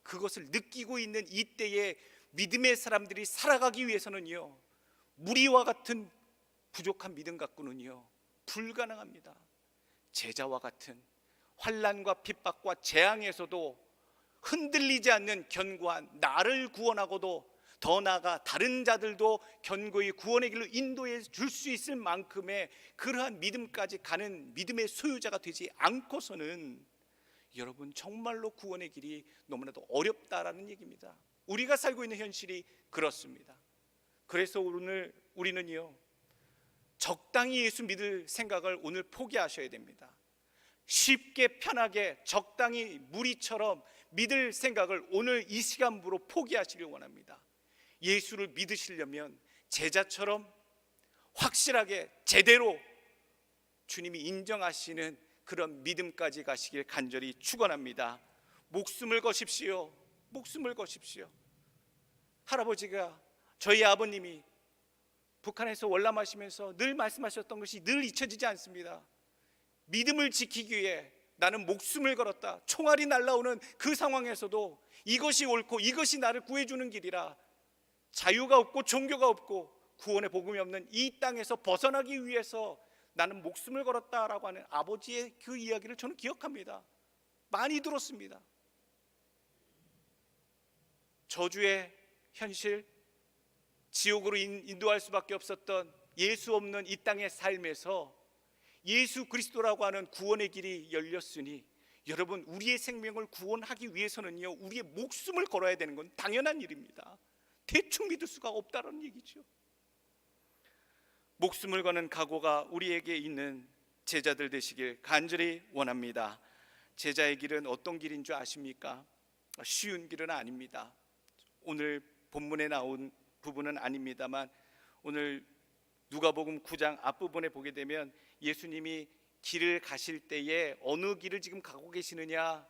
그것을 느끼고 있는 이 때에 믿음의 사람들이 살아가기 위해서는요, 무리와 같은 부족한 믿음 갖고는요 불가능합니다. 제자와 같은 환난과 핍박과 재앙에서도 흔들리지 않는 견고한, 나를 구원하고도 더 나아가 다른 자들도 견고히 구원의 길로 인도해 줄 수 있을 만큼의 그러한 믿음까지 가는 믿음의 소유자가 되지 않고서는 여러분 정말로 구원의 길이 너무나도 어렵다라는 얘기입니다. 우리가 살고 있는 현실이 그렇습니다. 그래서 오늘 우리는요, 적당히 예수 믿을 생각을 오늘 포기하셔야 됩니다. 쉽게 편하게 적당히 무리처럼 믿을 생각을 오늘 이 시간부로 포기하시길 원합니다. 예수를 믿으시려면 제자처럼 확실하게 제대로 주님이 인정하시는 그런 믿음까지 가시길 간절히 축원합니다. 목숨을 거십시오. 목숨을 거십시오. 할아버지가, 저희 아버님이 북한에서 월남하시면서 늘 말씀하셨던 것이 늘 잊혀지지 않습니다. 믿음을 지키기 위해 나는 목숨을 걸었다. 총알이 날아오는 그 상황에서도 이것이 옳고 이것이 나를 구해주는 길이라, 자유가 없고 종교가 없고 구원의 복음이 없는 이 땅에서 벗어나기 위해서 나는 목숨을 걸었다라고 하는 아버지의 그 이야기를 저는 기억합니다. 많이 들었습니다. 저주의 현실, 지옥으로 인도할 수밖에 없었던 예수 없는 이 땅의 삶에서 예수 그리스도라고 하는 구원의 길이 열렸으니 여러분, 우리의 생명을 구원하기 위해서는요, 우리의 목숨을 걸어야 되는 건 당연한 일입니다. 대충 믿을 수가 없다는 얘기죠. 목숨을 거는 각오가 우리에게 있는 제자들 되시길 간절히 원합니다. 제자의 길은 어떤 길인 줄 아십니까? 쉬운 길은 아닙니다. 오늘 본문에 나온 부분은 아닙니다만 오늘 누가복음 9장 앞부분에 보게 되면 예수님이 길을 가실 때에 어느 길을 지금 가고 계시느냐,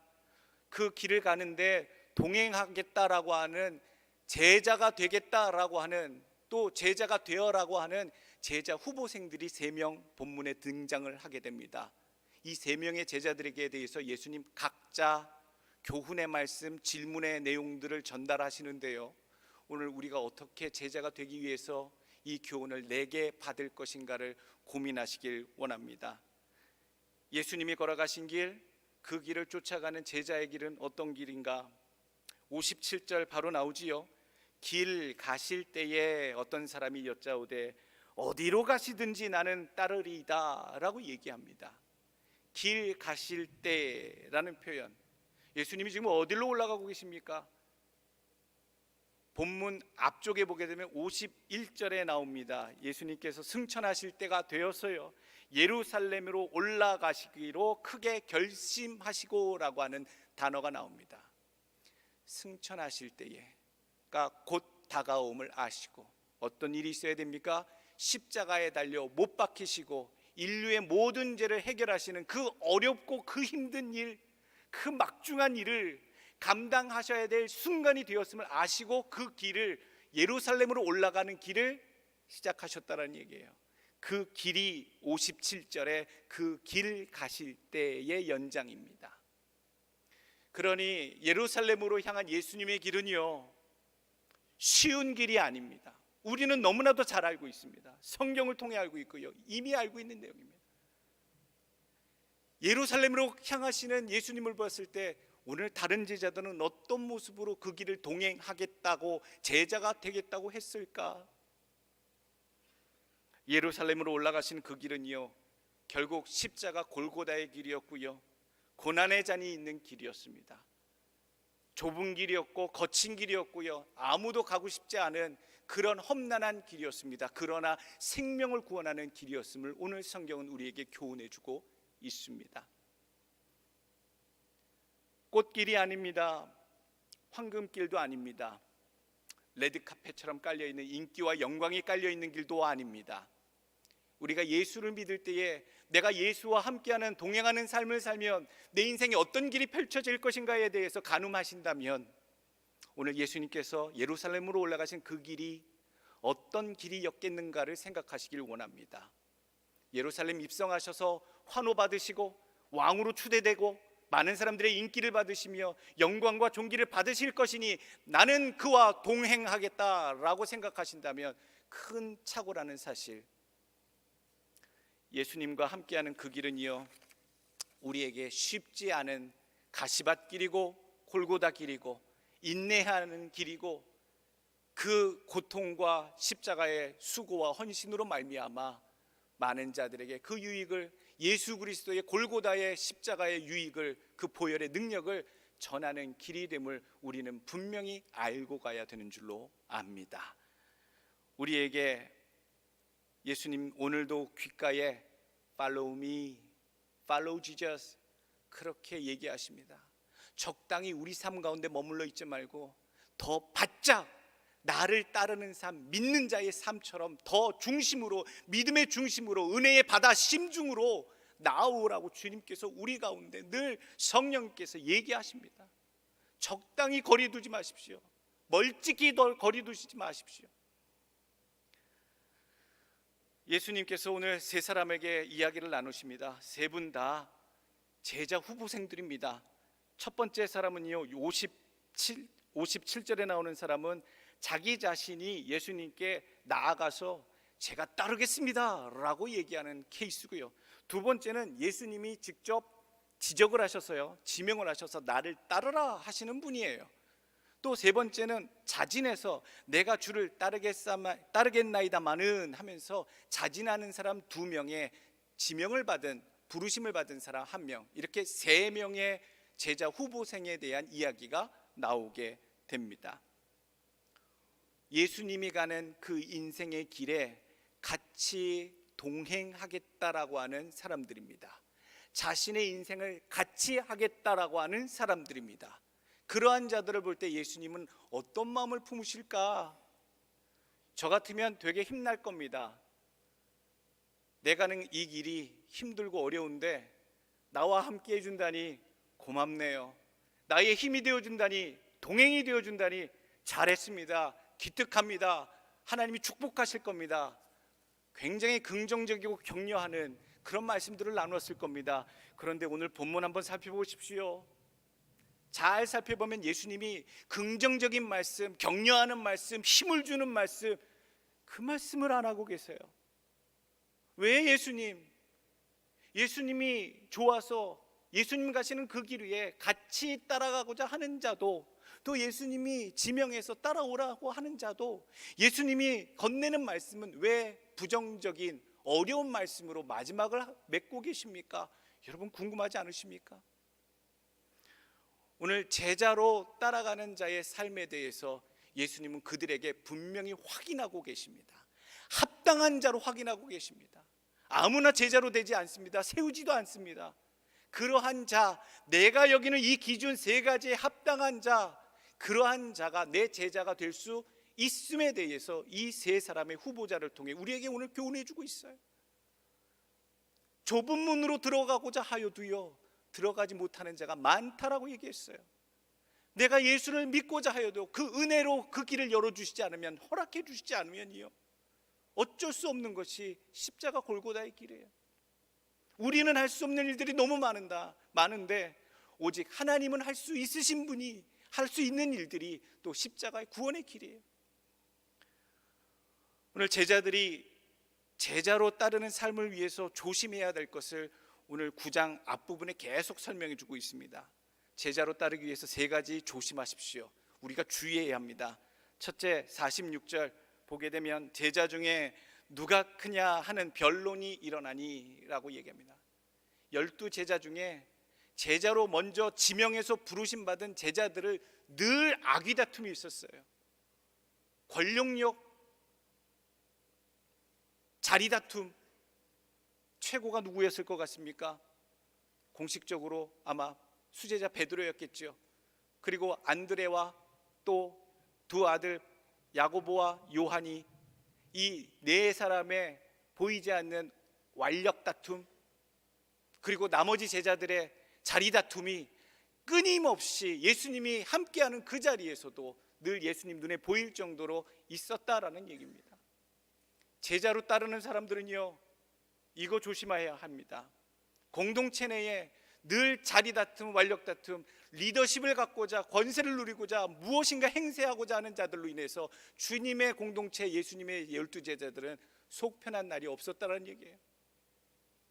그 길을 가는데 동행하겠다라고 하는, 제자가 되겠다라고 하는, 또 제자가 되어라고 하는 제자 후보생들이 3명 본문에 등장을 하게 됩니다. 이 3명의 제자들에게 대해서 예수님 각자 교훈의 말씀, 질문의 내용들을 전달하시는데요, 오늘 우리가 어떻게 제자가 되기 위해서 이 교훈을 내게 받을 것인가를 고민하시길 원합니다. 예수님이 걸어가신 길, 그 길을 쫓아가는 제자의 길은 어떤 길인가? 57절 바로 나오지요. 길 가실 때에 어떤 사람이 여짜오되 어디로 가시든지 나는 따르리이다 라고 얘기합니다. 길 가실 때라는 표현, 예수님이 지금 어디로 올라가고 계십니까? 본문 앞쪽에 보게 되면 51절에 나옵니다. 예수님께서 승천하실 때가 되었어요. 예루살렘으로 올라가시기로 크게 결심하시고 라고 하는 단어가 나옵니다. 승천하실 때가 곧 다가옴을 아시고 어떤 일이 있어야 됩니까? 십자가에 달려 못 박히시고 인류의 모든 죄를 해결하시는 그 어렵고 그 힘든 일, 그 막중한 일을 감당하셔야 될 순간이 되었음을 아시고 그 길을 예루살렘으로 올라가는 길을 시작하셨다는 얘기예요. 그 길이 57절에 그 길 가실 때의 연장입니다. 그러니 예루살렘으로 향한 예수님의 길은요, 쉬운 길이 아닙니다. 우리는 너무나도 잘 알고 있습니다. 성경을 통해 알고 있고요, 이미 알고 있는 내용입니다. 예루살렘으로 향하시는 예수님을 봤을 때 오늘 다른 제자들은 어떤 모습으로 그 길을 동행하겠다고, 제자가 되겠다고 했을까? 예루살렘으로 올라가신 그 길은요, 결국 십자가 골고다의 길이었고요, 고난의 잔이 있는 길이었습니다. 좁은 길이었고 거친 길이었고요, 아무도 가고 싶지 않은 그런 험난한 길이었습니다. 그러나 생명을 구원하는 길이었음을 오늘 성경은 우리에게 교훈해 주고 있습니다. 꽃길이 아닙니다. 황금길도 아닙니다. 레드카펫처럼 깔려있는 인기와 영광이 깔려있는 길도 아닙니다. 우리가 예수를 믿을 때에 내가 예수와 함께하는, 동행하는 삶을 살면 내 인생에 어떤 길이 펼쳐질 것인가에 대해서 가늠하신다면, 오늘 예수님께서 예루살렘으로 올라가신 그 길이 어떤 길이었겠는가를 생각하시길 원합니다. 예루살렘 입성하셔서 환호 받으시고 왕으로 추대되고 많은 사람들의 인기를 받으시며 영광과 존귀를 받으실 것이니 나는 그와 동행하겠다라고 생각하신다면 큰 착오라는 사실, 예수님과 함께하는 그 길은요, 우리에게 쉽지 않은 가시밭길이고 골고다 길이고 인내하는 길이고, 그 고통과 십자가의 수고와 헌신으로 말미암아 많은 자들에게 그 유익을, 예수 그리스도의 골고다의 십자가의 유익을, 그 보혈의 능력을 전하는 길이 됨을 우리는 분명히 알고 가야 되는 줄로 압니다. 우리에게 예수님 오늘도 귓가에 Follow me, Follow Jesus 그렇게 얘기하십니다. 적당히 우리 삶 가운데 머물러 있지 말고 더 바짝 나를 따르는 삶, 믿는 자의 삶처럼 더 중심으로, 믿음의 중심으로, 은혜의 바다 심중으로 나오라고 주님께서 우리 가운데 늘 성령께서 얘기하십니다. 적당히 거리 두지 마십시오. 멀찍이 거리 두시지 마십시오. 예수님께서 오늘 세 사람에게 이야기를 나누십니다. 세 분 다 제자 후보생들입니다. 첫 번째 사람은요, 57절에 나오는 사람은 자기 자신이 예수님께 나아가서 제가 따르겠습니다 라고 얘기하는 케이스고요, 두 번째는 예수님이 직접 지적을 하셔서요, 지명을 하셔서 나를 따르라 하시는 분이에요. 또 세 번째는 자진해서 내가 주를 따르겠나이다마는 하면서 자진하는 사람 두 명의 지명을 받은, 부르심을 받은 사람 한 명, 이렇게 세 명의 제자 후보생에 대한 이야기가 나오게 됩니다. 예수님이 가는 그 인생의 길에 같이 동행하겠다라고 하는 사람들입니다. 자신의 인생을 같이 하겠다라고 하는 사람들입니다. 그러한 자들을 볼 때 예수님은 어떤 마음을 품으실까? 저 같으면 되게 힘날 겁니다. 내가 가는 이 길이 힘들고 어려운데 나와 함께 해준다니 고맙네요. 나의 힘이 되어준다니, 동행이 되어준다니 잘했습니다. 기특합니다. 하나님이 축복하실 겁니다. 굉장히 긍정적이고 격려하는 그런 말씀들을 나눴을 겁니다. 그런데 오늘 본문 한번 살펴보십시오. 잘 살펴보면 예수님이 긍정적인 말씀, 격려하는 말씀, 힘을 주는 말씀, 그 말씀을 안 하고 계세요. 왜 예수님이 좋아서 예수님 가시는 그 길 위에 같이 따라가고자 하는 자도, 또 예수님이 지명해서 따라오라고 하는 자도, 예수님이 건네는 말씀은 왜 부정적인 어려운 말씀으로 마지막을 맺고 계십니까? 여러분 궁금하지 않으십니까? 오늘 제자로 따라가는 자의 삶에 대해서 예수님은 그들에게 분명히 확인하고 계십니다. 합당한 자로 확인하고 계십니다. 아무나 제자로 되지 않습니다. 세우지도 않습니다. 그러한 자, 내가 여기는 이 기준 세 가지에 합당한 자, 그러한 자가 내 제자가 될 수 있음에 대해서 이 세 사람의 후보자를 통해 우리에게 오늘 교훈해 주고 있어요. 좁은 문으로 들어가고자 하여도요, 들어가지 못하는 자가 많다라고 얘기했어요. 내가 예수를 믿고자 하여도 그 은혜로 그 길을 열어주시지 않으면, 허락해 주시지 않으면요, 어쩔 수 없는 것이 십자가 골고다의 길이에요. 우리는 할 수 없는 일들이 너무 많은데 오직 하나님은 할 수 있으신 분이 할 수 있는 일들이 또 십자가의 구원의 길이에요. 오늘 제자들이 제자로 따르는 삶을 위해서 조심해야 될 것을 오늘 9장 앞부분에 계속 설명해 주고 있습니다. 제자로 따르기 위해서 3가지 조심하십시오. 우리가 주의해야 합니다. 첫째, 46절 보게 되면 제자 중에 누가 크냐 하는 변론이 일어나니 라고 얘기합니다. 12제자 중에 제자로 먼저 지명해서 부르심 받은 제자들을 늘 아귀다툼이 있었어요. 권력력, 자리다툼. 최고가 누구였을 것 같습니까? 공식적으로 아마 수제자 베드로였겠죠. 그리고 안드레와 또 두 아들 야고보와 요한이 이 4사람의 보이지 않는 완력 다툼, 그리고 나머지 제자들의 자리 다툼이 끊임없이 예수님이 함께하는 그 자리에서도 늘 예수님 눈에 보일 정도로 있었다라는 얘기입니다. 제자로 따르는 사람들은요, 이거 조심해야 합니다. 공동체 내에 늘 자리 다툼, 완력 다툼, 리더십을 갖고자, 권세를 누리고자, 무엇인가 행세하고자 하는 자들로 인해서 주님의 공동체, 예수님의 12제자들은 속 편한 날이 없었다는 얘기예요.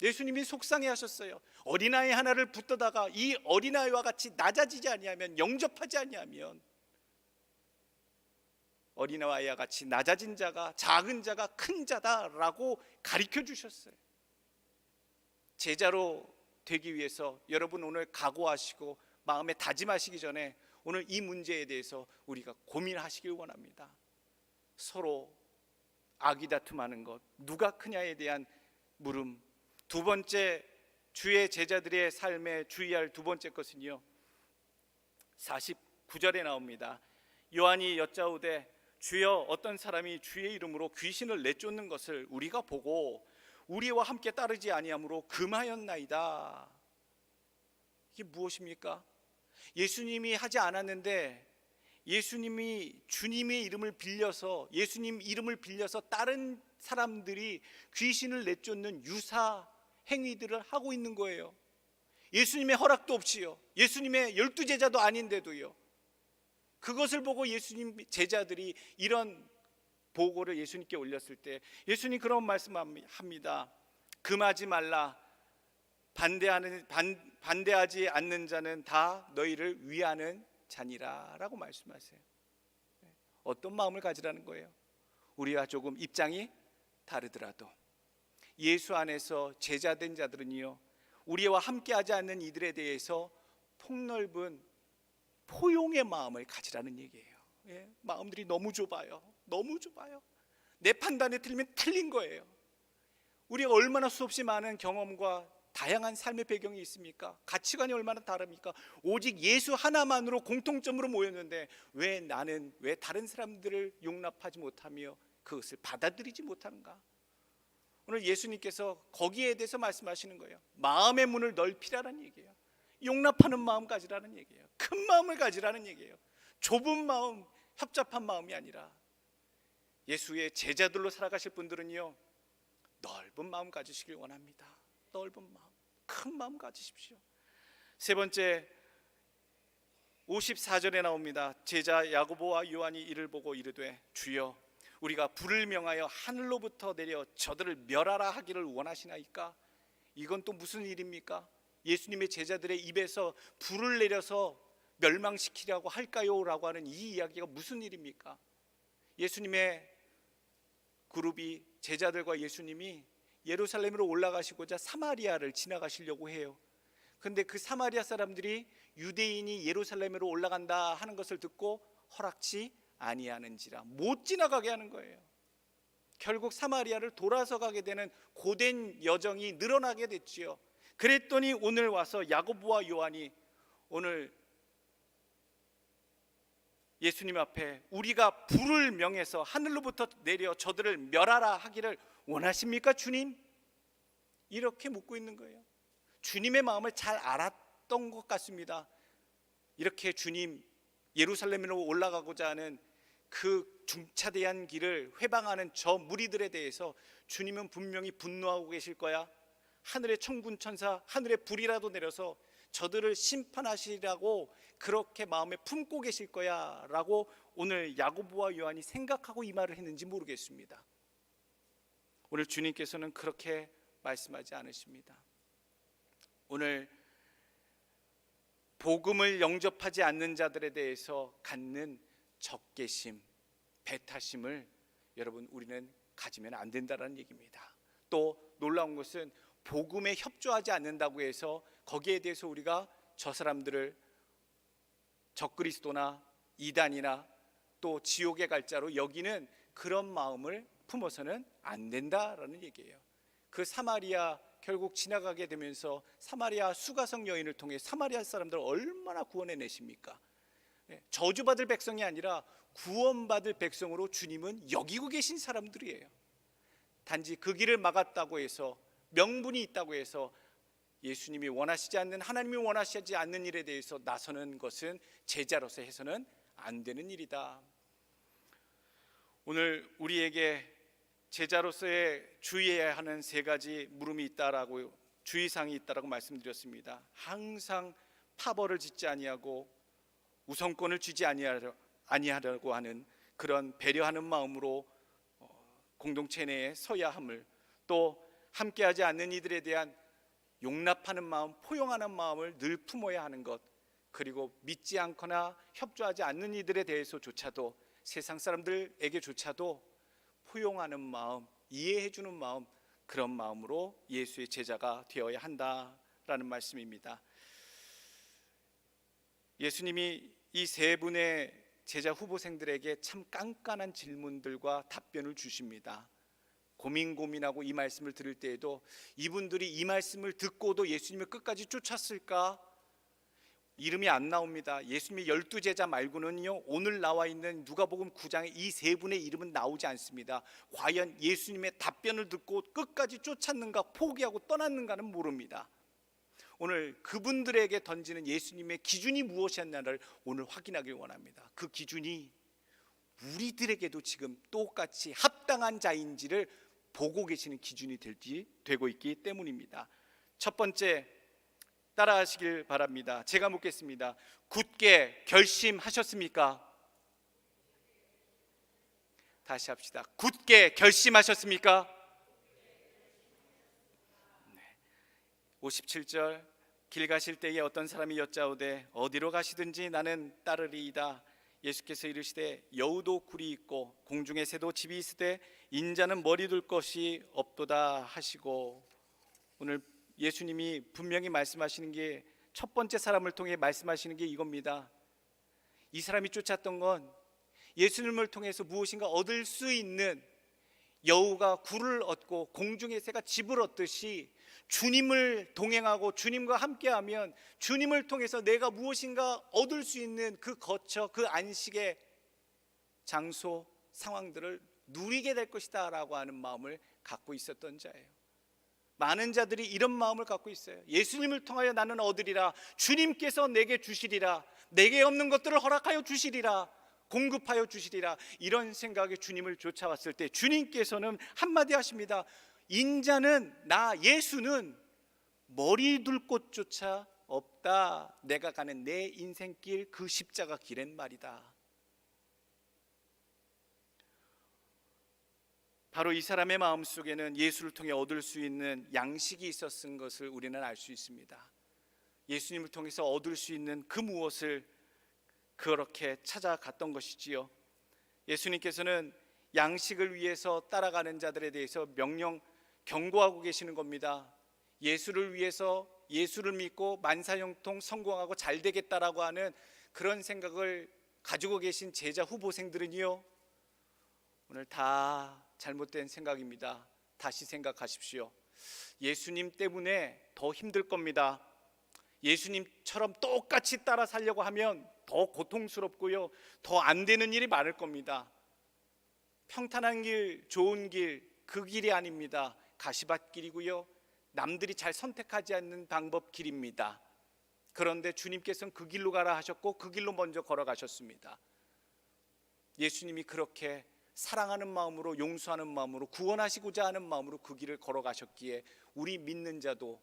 예수님이 속상해 하셨어요. 어린아이 하나를 붙들다가 이 어린아이와 같이 낮아지지 아니하면, 영접하지 아니하면, 어린아이와 같이 낮아진 자가, 작은 자가 큰 자다라고 가르쳐 주셨어요. 제자로 되기 위해서 여러분 오늘 각오하시고 마음에 다짐하시기 전에 오늘 이 문제에 대해서 우리가 고민하시길 원합니다. 서로 아기다툼하는 것, 누가 크냐에 대한 물음. 두 번째, 주의 제자들의 삶에 주의할 두 번째 것은요, 49절에 나옵니다. 요한이 여짜오되 주여, 어떤 사람이 주의 이름으로 귀신을 내쫓는 것을 우리가 보고 우리와 함께 따르지 아니하므로 금하였나이다. 이게 무엇입니까? 예수님이 하지 않았는데 예수님이 주님의 이름을 빌려서, 예수님 이름을 빌려서 다른 사람들이 귀신을 내쫓는 유사 행위들을 하고 있는 거예요. 예수님의 허락도 없이요, 예수님의 12제자도 아닌데도요. 그것을 보고 예수님 제자들이 이런 보고를 예수님께 올렸을 때 예수님 그런 말씀합니다. 금하지 말라. 반대하지 않는 자는 다 너희를 위하는 자니라 라고 말씀하세요. 어떤 마음을 가지라는 거예요? 우리가 조금 입장이 다르더라도 예수 안에서 제자된 자들은요, 우리와 함께하지 않는 이들에 대해서 폭넓은 포용의 마음을 가지라는 얘기예요. 마음들이 너무 좁아요. 너무 좁아요. 내 판단에 틀리면 틀린 거예요. 우리가 얼마나 수없이 많은 경험과 다양한 삶의 배경이 있습니까? 가치관이 얼마나 다릅니까? 오직 예수 하나만으로 공통점으로 모였는데 왜 다른 사람들을 용납하지 못하며 그것을 받아들이지 못하는가? 오늘 예수님께서 거기에 대해서 말씀하시는 거예요. 마음의 문을 넓히라는 얘기예요. 용납하는 마음 가지라는 얘기예요. 큰 마음을 가지라는 얘기예요. 좁은 마음, 협잡한 마음이 아니라. 예수의 제자들로 살아가실 분들은요, 넓은 마음 가지시길 원합니다. 넓은 마음, 큰 마음 가지십시오. 세 번째, 54절에 나옵니다. 제자 야고보와 요한이 이를 보고 이르되 주여, 우리가 불을 명하여 하늘로부터 내려 저들을 멸하라 하기를 원하시나이까? 이건 또 무슨 일입니까? 예수님의 제자들의 입에서 불을 내려서 멸망시키려고 할까요? 라고 하는 이 이야기가 무슨 일입니까? 예수님의 그룹이, 제자들과 예수님이 예루살렘으로 올라가시고자 사마리아를 지나가시려고 해요. 그런데 그 사마리아 사람들이 유대인이 예루살렘으로 올라간다 하는 것을 듣고 허락지 아니하는지라 못 지나가게 하는 거예요. 결국 사마리아를 돌아서 가게 되는 고된 여정이 늘어나게 됐지요. 그랬더니 오늘 와서 야고보와 요한이 오늘 예수님 앞에 우리가 불을 명해서 하늘로부터 내려 저들을 멸하라 하기를 원하십니까 주님? 이렇게 묻고 있는 거예요. 주님의 마음을 잘 알았던 것 같습니다. 이렇게 주님 예루살렘으로 올라가고자 하는 그 중차대한 길을 회방하는 저 무리들에 대해서 주님은 분명히 분노하고 계실 거야. 하늘의 천군 천사, 하늘의 불이라도 내려서 저들을 심판하시라고 그렇게 마음에 품고 계실 거야 라고 오늘 야고보와 요한이 생각하고 이 말을 했는지 모르겠습니다. 오늘 주님께서는 그렇게 말씀하지 않으십니다. 오늘 복음을 영접하지 않는 자들에 대해서 갖는 적개심, 배타심을 여러분 우리는 가지면 안 된다는 얘기입니다. 또 놀라운 것은 복음에 협조하지 않는다고 해서 거기에 대해서 우리가 저 사람들을 적그리스도나 이단이나 또 지옥의 갈자로 여기는 그런 마음을 품어서는 안 된다라는 얘기예요. 그 사마리아 결국 지나가게 되면서 사마리아 수가성 여인을 통해 사마리아 사람들을 얼마나 구원해내십니까? 저주받을 백성이 아니라 구원받을 백성으로 주님은 여기고 계신 사람들이에요. 단지 그 길을 막았다고 해서, 명분이 있다고 해서 예수님이 원하시지 않는, 하나님이 원하시지 않는 일에 대해서 나서는 것은 제자로서 해서는 안 되는 일이다. 오늘 우리에게 제자로서의 주의해야 하는 세 가지 물음이 있다라고, 주의사항이 있다라고 말씀드렸습니다. 항상 파벌을 짓지 아니하고 우선권을 쥐지 아니하려고 하는 그런 배려하는 마음으로 공동체 내에 서야 함을, 또 함께하지 않는 이들에 대한 용납하는 마음, 포용하는 마음을 늘 품어야 하는 것, 그리고 믿지 않거나 협조하지 않는 이들에 대해서조차도, 세상 사람들에게조차도 포용하는 마음, 이해해주는 마음, 그런 마음으로 예수의 제자가 되어야 한다라는 말씀입니다. 예수님이 이 세 분의 제자 후보생들에게 참 깐깐한 질문들과 답변을 주십니다. 고민하고 이 말씀을 들을 때에도 이분들이 이 말씀을 듣고도 예수님을 끝까지 쫓았을까? 이름이 안 나옵니다. 예수님의 12제자 말고는요, 오늘 나와 있는 누가복음 9장에 이 세 분의 이름은 나오지 않습니다. 과연 예수님의 답변을 듣고 끝까지 쫓았는가, 포기하고 떠났는가는 모릅니다. 오늘 그분들에게 던지는 예수님의 기준이 무엇이었나를 오늘 확인하길 원합니다. 그 기준이 우리들에게도 지금 똑같이 합당한 자인지를 보고 계시는 기준이 되고 있기 때문입니다. 첫 번째, 따라하시길 바랍니다. 제가 묻겠습니다. 굳게 결심하셨습니까? 다시 합시다. 굳게 결심하셨습니까? 57절, 길 가실 때에 어떤 사람이 여짜오되 어디로 가시든지 나는 따르리이다. 예수께서 이르시되 여우도 굴이 있고 공중의 새도 집이 있으되 인자는 머리 둘 것이 없도다 하시고, 오늘 예수님이 분명히 말씀하시는 게, 첫 번째 사람을 통해 말씀하시는 게 이겁니다. 이 사람이 쫓았던 건 예수님을 통해서 무엇인가 얻을 수 있는, 여우가 굴을 얻고 공중의 새가 집을 얻듯이 주님을 동행하고 주님과 함께하면 주님을 통해서 내가 무엇인가 얻을 수 있는 그 거처, 그 안식의 장소, 상황들을 누리게 될 것이다 라고 하는 마음을 갖고 있었던 자예요. 많은 자들이 이런 마음을 갖고 있어요. 예수님을 통하여 나는 얻으리라, 주님께서 내게 주시리라, 내게 없는 것들을 허락하여 주시리라, 공급하여 주시리라, 이런 생각에 주님을 쫓아왔을 때 주님께서는 한마디 하십니다. 인자는, 나 예수는 머리 둘 곳조차 없다. 내가 가는 내 인생길, 그 십자가 길엔 말이다. 바로 이 사람의 마음속에는 예수를 통해 얻을 수 있는 양식이 있었던 것을 우리는 알 수 있습니다. 예수님을 통해서 얻을 수 있는 그 무엇을 그렇게 찾아갔던 것이지요. 예수님께서는 양식을 위해서 따라가는 자들에 대해서 경고하고 계시는 겁니다. 예수를 위해서, 예수를 믿고 만사형통 성공하고 잘 되겠다라고 하는 그런 생각을 가지고 계신 제자 후보생들은요, 오늘 다 잘못된 생각입니다. 다시 생각하십시오. 예수님 때문에 더 힘들 겁니다. 예수님처럼 똑같이 따라 살려고 하면 더 고통스럽고요, 더 안 되는 일이 많을 겁니다. 평탄한 길, 좋은 길, 그 길이 아닙니다. 가시밭길이고요, 남들이 잘 선택하지 않는 방법 길입니다. 그런데 주님께서는 그 길로 가라 하셨고 그 길로 먼저 걸어가셨습니다. 예수님이 그렇게 사랑하는 마음으로, 용서하는 마음으로, 구원하시고자 하는 마음으로 그 길을 걸어가셨기에 우리 믿는 자도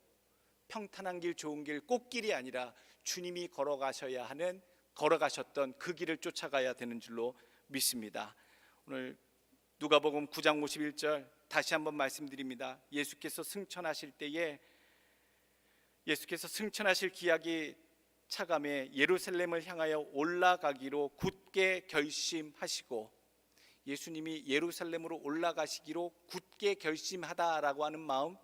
평탄한 길, 좋은 길, 꽃길이 아니라 주님이 걸어가셨던 그 길을 쫓아가야 되는 줄로 믿습니다. 오늘 누가복음 9장 51절 다시 한번 말씀드립니다. 예수께서 승천하실 기약이 차감해 예루살렘을 향하여 올라가기로 굳게 결심하시고, 예수님이 예루살렘으로 올라가시기로 굳게 결심하다라고 하는 마음,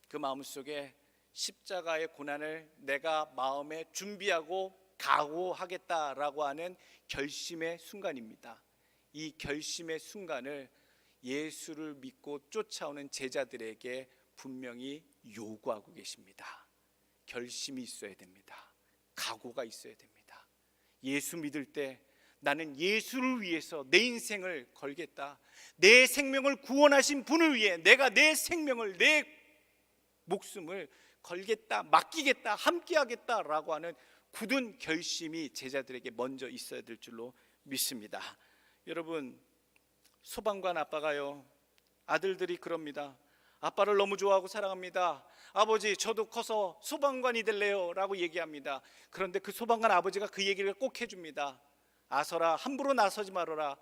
그 마음 속에 십자가의 고난을 내가 마음에 준비하고 각오하겠다라고 하는 결심의 순간입니다. 이 결심의 순간을 예수를 믿고 쫓아오는 제자들에게 분명히 요구하고 계십니다. 결심이 있어야 됩니다. 각오가 있어야 됩니다. 예수 믿을 때 나는 예수를 위해서 내 인생을 걸겠다, 내 생명을 구원하신 분을 위해 내가 내 생명을, 내 목숨을 걸겠다, 맡기겠다, 함께하겠다라고 하는 굳은 결심이 제자들에게 먼저 있어야 될 줄로 믿습니다. 여러분, 소방관 아빠가요, 아들들이 그럽니다. 아빠를 너무 좋아하고 사랑합니다. 아버지, 저도 커서 소방관이 될래요 라고 얘기합니다. 그런데 그 소방관 아버지가 그 얘기를 꼭 해줍니다. 아서라, 함부로 나서지 말아라.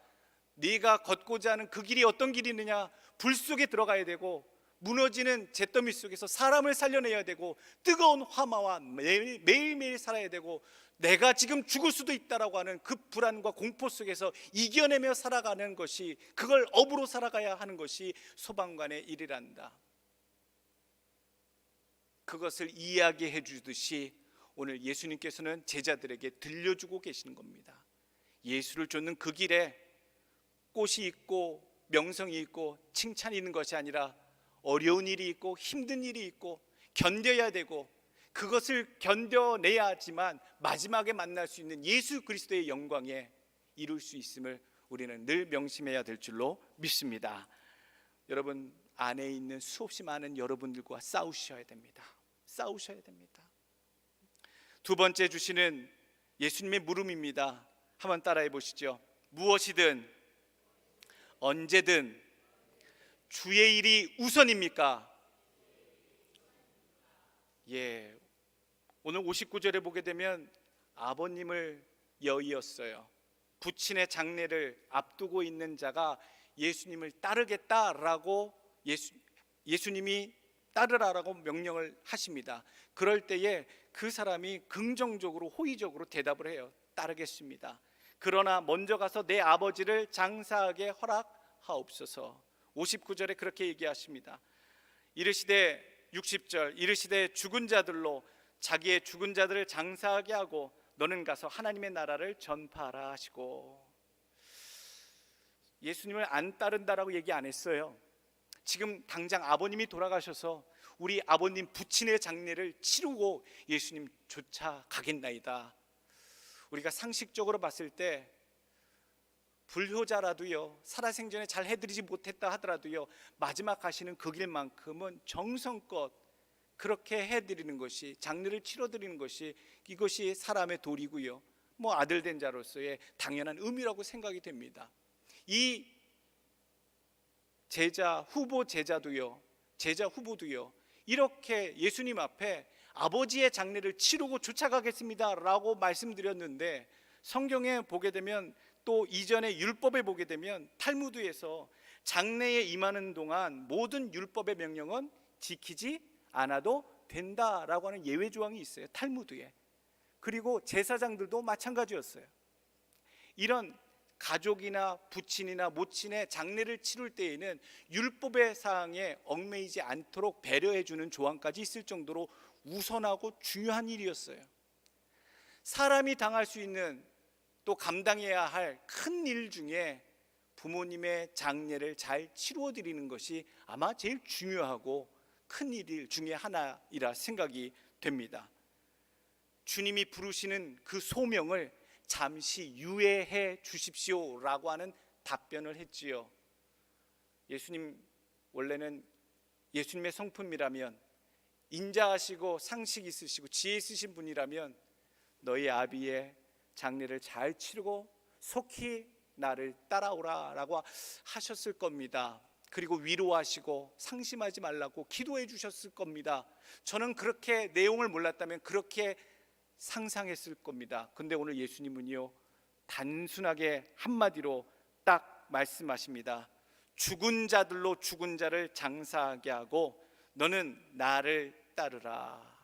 네가 걷고자 하는 그 길이 어떤 길이느냐, 불 속에 들어가야 되고 무너지는 잿더미 속에서 사람을 살려내야 되고 뜨거운 화마와 매일매일 살아야 되고 내가 지금 죽을 수도 있다라고 하는 그 불안과 공포 속에서 이겨내며 살아가는 것이, 그걸 업으로 살아가야 하는 것이 소방관의 일이란다. 그것을 이야기해 주듯이 오늘 예수님께서는 제자들에게 들려주고 계시는 겁니다. 예수를 쫓는 그 길에 꽃이 있고 명성이 있고 칭찬이 있는 것이 아니라 어려운 일이 있고 힘든 일이 있고 견뎌야 되고 그것을 견뎌내야지만 마지막에 만날 수 있는 예수 그리스도의 영광에 이룰 수 있음을 우리는 늘 명심해야 될 줄로 믿습니다. 여러분, 안에 있는 수없이 많은 여러분들과 싸우셔야 됩니다. 싸우셔야 됩니다. 두 번째 주시는 예수님의 물음입니다. 한번 따라해 보시죠. 무엇이든 언제든 주의 일이 우선입니까? 예, 오늘 59절에 보게 되면 아버님을 여의었어요. 부친의 장례를 앞두고 있는 자가 예수님을 따르겠다라고 예수님이 따르라라고 명령을 하십니다. 그럴 때에 그 사람이 긍정적으로, 호의적으로 대답을 해요. 따르겠습니다. 그러나 먼저 가서 내 아버지를 장사하게 허락하옵소서. 59절에 그렇게 얘기하십니다. 이르시되 60절 이르시되 죽은 자들로 자기의 죽은 자들을 장사하게 하고 너는 가서 하나님의 나라를 전파하라 하시고, 예수님을 안 따른다라고 얘기 안 했어요. 지금 당장 아버님이 돌아가셔서 우리 아버님 부친의 장례를 치르고 예수님 쫓아가겠나이다. 우리가 상식적으로 봤을 때 불효자라도요, 살아생전에 잘 해드리지 못했다 하더라도요, 마지막 가시는 그 길만큼은 정성껏 그렇게 해드리는 것이, 장례를 치러드리는 것이, 이것이 사람의 도리고요, 뭐 아들 된 자로서의 당연한 의미라고 생각이 됩니다. 이 제자 후보도요 이렇게 예수님 앞에 아버지의 장례를 치르고 쫓아가겠습니다 라고 말씀드렸는데, 성경에 보게 되면 또 이전의 율법에 보게 되면 탈무드에서 장례에 임하는 동안 모든 율법의 명령은 지키지 않아도 된다라고 하는 예외 조항이 있어요, 탈무드에. 그리고 제사장들도 마찬가지였어요. 이런 가족이나 부친이나 모친의 장례를 치룰 때에는 율법의 사항에 얽매이지 않도록 배려해 주는 조항까지 있을 정도로 우선하고 중요한 일이었어요. 사람이 당할 수 있는, 또 감당해야 할 큰 일 중에 부모님의 장례를 잘 치루어 드리는 것이 아마 제일 중요하고 큰 일 중에 하나이라 생각이 됩니다. 주님이 부르시는 그 소명을 잠시 유예해 주십시오라고 하는 답변을 했지요. 예수님, 원래는 예수님의 성품이라면 인자하시고 상식 있으시고 지혜 있으신 분이라면 너희 아비의 장례를 잘 치르고 속히 나를 따라오라 라고 하셨을 겁니다. 그리고 위로하시고 상심하지 말라고 기도해 주셨을 겁니다. 저는 그렇게 내용을 몰랐다면 그렇게 상상했을 겁니다. 근데 오늘 예수님은요, 단순하게 한마디로 딱 말씀하십니다. 죽은 자들로 죽은 자를 장사하게 하고 너는 나를 따르라.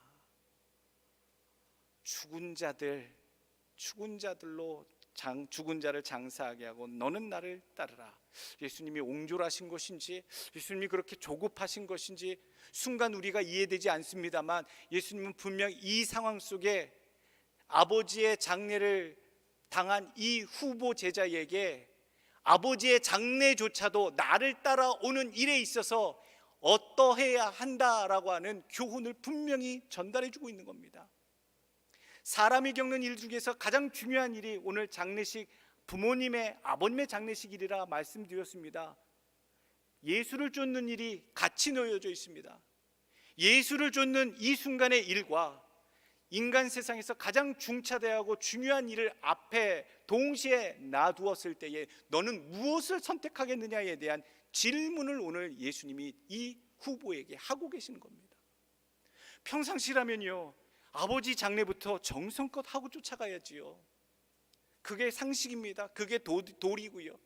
죽은 자들로 죽은 자를 장사하게 하고 너는 나를 따르라. 예수님이 옹졸하신 것인지, 예수님이 그렇게 조급하신 것인지 순간 우리가 이해되지 않습니다만, 예수님은 분명 이 상황 속에 아버지의 장례를 당한 이 후보 제자에게 아버지의 장례조차도 나를 따라오는 일에 있어서 어떠해야 한다라고 하는 교훈을 분명히 전달해 주고 있는 겁니다. 사람이 겪는 일 중에서 가장 중요한 일이 오늘 장례식, 부모님의, 아버님의 장례식이라 말씀드렸습니다. 예수를 쫓는 일이 같이 놓여져 있습니다. 예수를 쫓는 이 순간의 일과 인간 세상에서 가장 중차대하고 중요한 일을 앞에 동시에 놔두었을 때에 너는 무엇을 선택하겠느냐에 대한 질문을 오늘 예수님이 이 후보에게 하고 계시는 겁니다. 평상시라면요, 아버지 장례부터 정성껏 하고 쫓아가야지요. 그게 상식입니다. 그게 도리고요.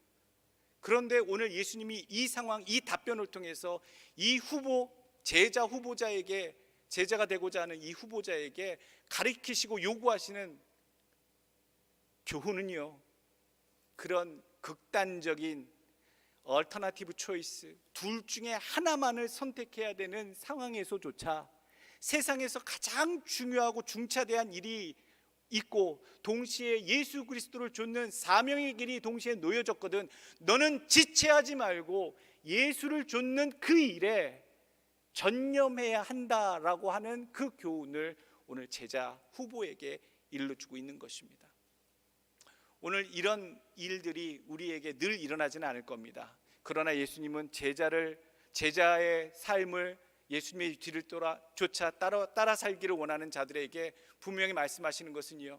그런데 오늘 예수님이 이 상황, 이 답변을 통해서 이 후보, 제자 후보자에게, 제자가 되고자 하는 이 후보자에게 가르치시고 요구하시는 교훈은요, 그런 극단적인 얼터너티브 초이스, 둘 중에 하나만을 선택해야 되는 상황에서조차 세상에서 가장 중요하고 중차대한 일이 있고 동시에 예수 그리스도를 쫓는 사명의 길이 동시에 놓여졌거든. 너는 지체하지 말고 예수를 쫓는 그 일에 전념해야 한다라고 하는 그 교훈을 오늘 제자 후보에게 일러주고 있는 것입니다. 오늘 이런 일들이 우리에게 늘 일어나지는 않을 겁니다. 그러나 예수님은 제자의 삶을 예수님의 뒤를 쫓아 따라 살기를 원하는 자들에게 분명히 말씀하시는 것은요,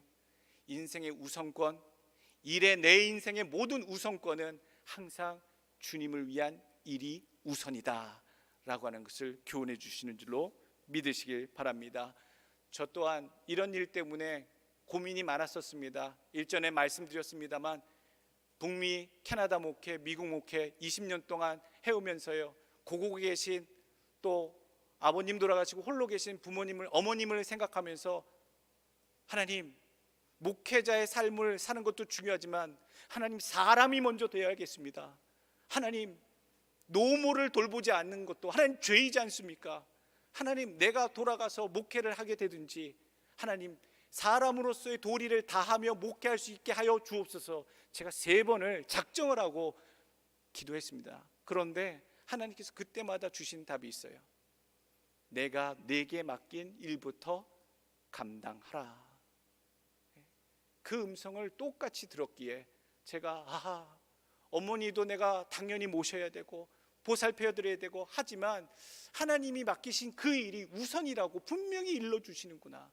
인생의 우선권, 내 인생의 모든 우선권은 항상 주님을 위한 일이 우선이다 라고 하는 것을 교훈해 주시는 줄로 믿으시길 바랍니다. 저 또한 이런 일 때문에 고민이 많았었습니다. 일전에 말씀드렸습니다만 북미, 캐나다 목회, 미국 목회 20년 동안 해오면서요, 고국에 계신 또 아버님 돌아가시고 홀로 계신 부모님을, 어머님을 생각하면서 하나님, 목회자의 삶을 사는 것도 중요하지만 하나님, 사람이 먼저 되어야겠습니다. 하나님, 노모를 돌보지 않는 것도 하나님 죄이지 않습니까? 하나님, 내가 돌아가서 목회를 하게 되든지 하나님, 사람으로서의 도리를 다하며 목회할 수 있게 하여 주옵소서. 제가 3번을 작정을 하고 기도했습니다. 그런데 하나님께서 그때마다 주신 답이 있어요. 내가 네게 맡긴 일부터 감당하라. 그 음성을 똑같이 들었기에 제가 어머니도 내가 당연히 모셔야 되고 보살펴 드려야 되고 하지만 하나님이 맡기신 그 일이 우선이라고 분명히 일러주시는구나.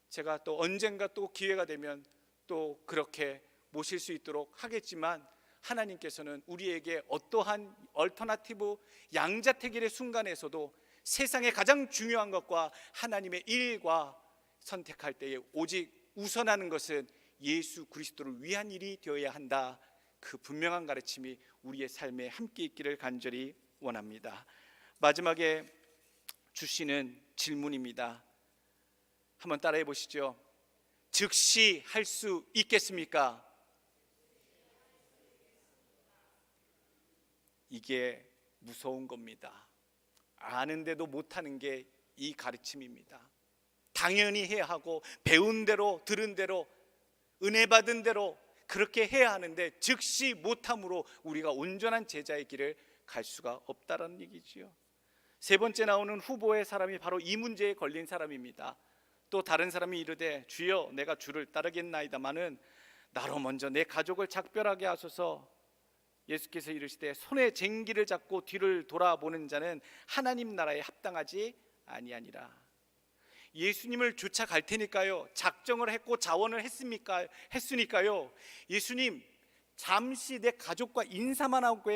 제가 또 언젠가 또 기회가 되면 또 그렇게 모실 수 있도록 하겠지만 하나님께서는 우리에게 어떠한 얼터너티브 양자택일의 순간에서도 세상에 가장 중요한 것과 하나님의 일과 선택할 때에 오직 우선하는 것은 예수 그리스도를 위한 일이 되어야 한다. 그 분명한 가르침이 우리의 삶에 함께 있기를 간절히 원합니다. 마지막에 주시는 질문입니다. 한번 따라해 보시죠. 즉시 할 수 있겠습니까? 이게 무서운 겁니다. 아는데도 못하는 게 이 가르침입니다. 당연히 해야 하고 배운 대로 들은 대로 은혜 받은 대로 그렇게 해야 하는데 즉시 못함으로 우리가 온전한 제자의 길을 갈 수가 없다라는 얘기지요. 3번째 나오는 후보의 사람이 바로 이 문제에 걸린 사람입니다. 또 다른 사람이 이르되 주여 내가 주를 따르겠나이다마는 나로 먼저 내 가족을 작별하게 하소서. 예수께서 이르시되 손에 쟁기를 잡고 뒤를 돌아보는 자는 하나님 나라에 합당하지 아니하니라. 예수님을 쫓아갈 테니까요, 작정을 했고 자원을 했으니까요, 예수님 잠시 내 가족과 인사만 하고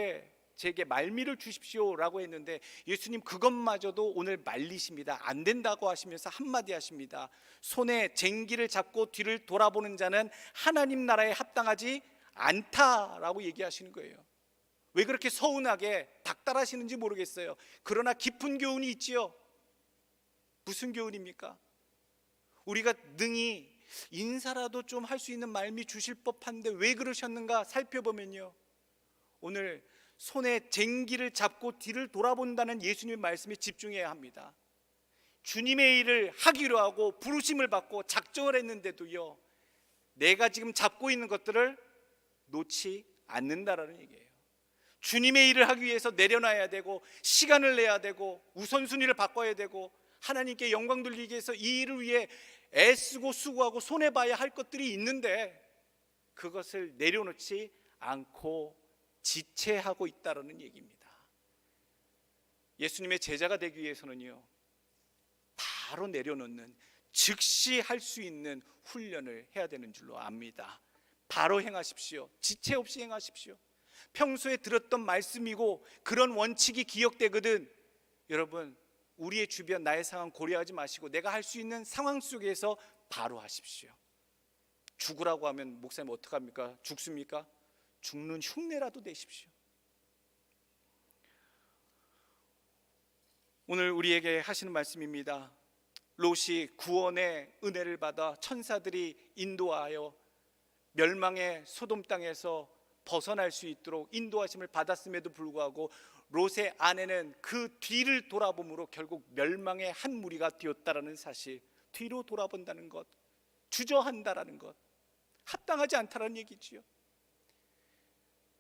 제게 말미를 주십시오라고 했는데 예수님 그것마저도 오늘 말리십니다. 안 된다고 하시면서 한마디 하십니다. 손에 쟁기를 잡고 뒤를 돌아보는 자는 하나님 나라에 합당하지 않다라고 얘기하시는 거예요. 왜 그렇게 서운하게 닥달하시는지 모르겠어요. 그러나 깊은 교훈이 있지요. 무슨 교훈입니까? 우리가 능히 인사라도 좀 할 수 있는 말미 주실 법한데 왜 그러셨는가 살펴보면요, 오늘 손에 쟁기를 잡고 뒤를 돌아본다는 예수님의 말씀에 집중해야 합니다. 주님의 일을 하기로 하고 부르심을 받고 작정을 했는데도요, 내가 지금 잡고 있는 것들을 놓지 않는다라는 얘기예요. 주님의 일을 하기 위해서 내려놔야 되고 시간을 내야 되고 우선순위를 바꿔야 되고 하나님께 영광 돌리기 위해서 이 일을 위해 애쓰고 수고하고 손해봐야 할 것들이 있는데 그것을 내려놓지 않고 지체하고 있다는 얘기입니다. 예수님의 제자가 되기 위해서는요, 바로 내려놓는, 즉시 할 수 있는 훈련을 해야 되는 줄로 압니다. 바로 행하십시오. 지체 없이 행하십시오. 평소에 들었던 말씀이고 그런 원칙이 기억되거든. 여러분, 우리의 주변 나의 상황 고려하지 마시고 내가 할 수 있는 상황 속에서 바로 하십시오. 죽으라고 하면 목사님 어떡합니까? 죽습니까? 죽는 흉내라도 내십시오. 오늘 우리에게 하시는 말씀입니다. 롯이 구원의 은혜를 받아 천사들이 인도하여 멸망의 소돔 땅에서 벗어날 수 있도록 인도하심을 받았음에도 불구하고 롯의 아내는 그 뒤를 돌아봄으로 결국 멸망의 한 무리가 되었다라는 사실, 뒤로 돌아본다는 것, 주저한다라는 것, 합당하지 않다라는 얘기지요.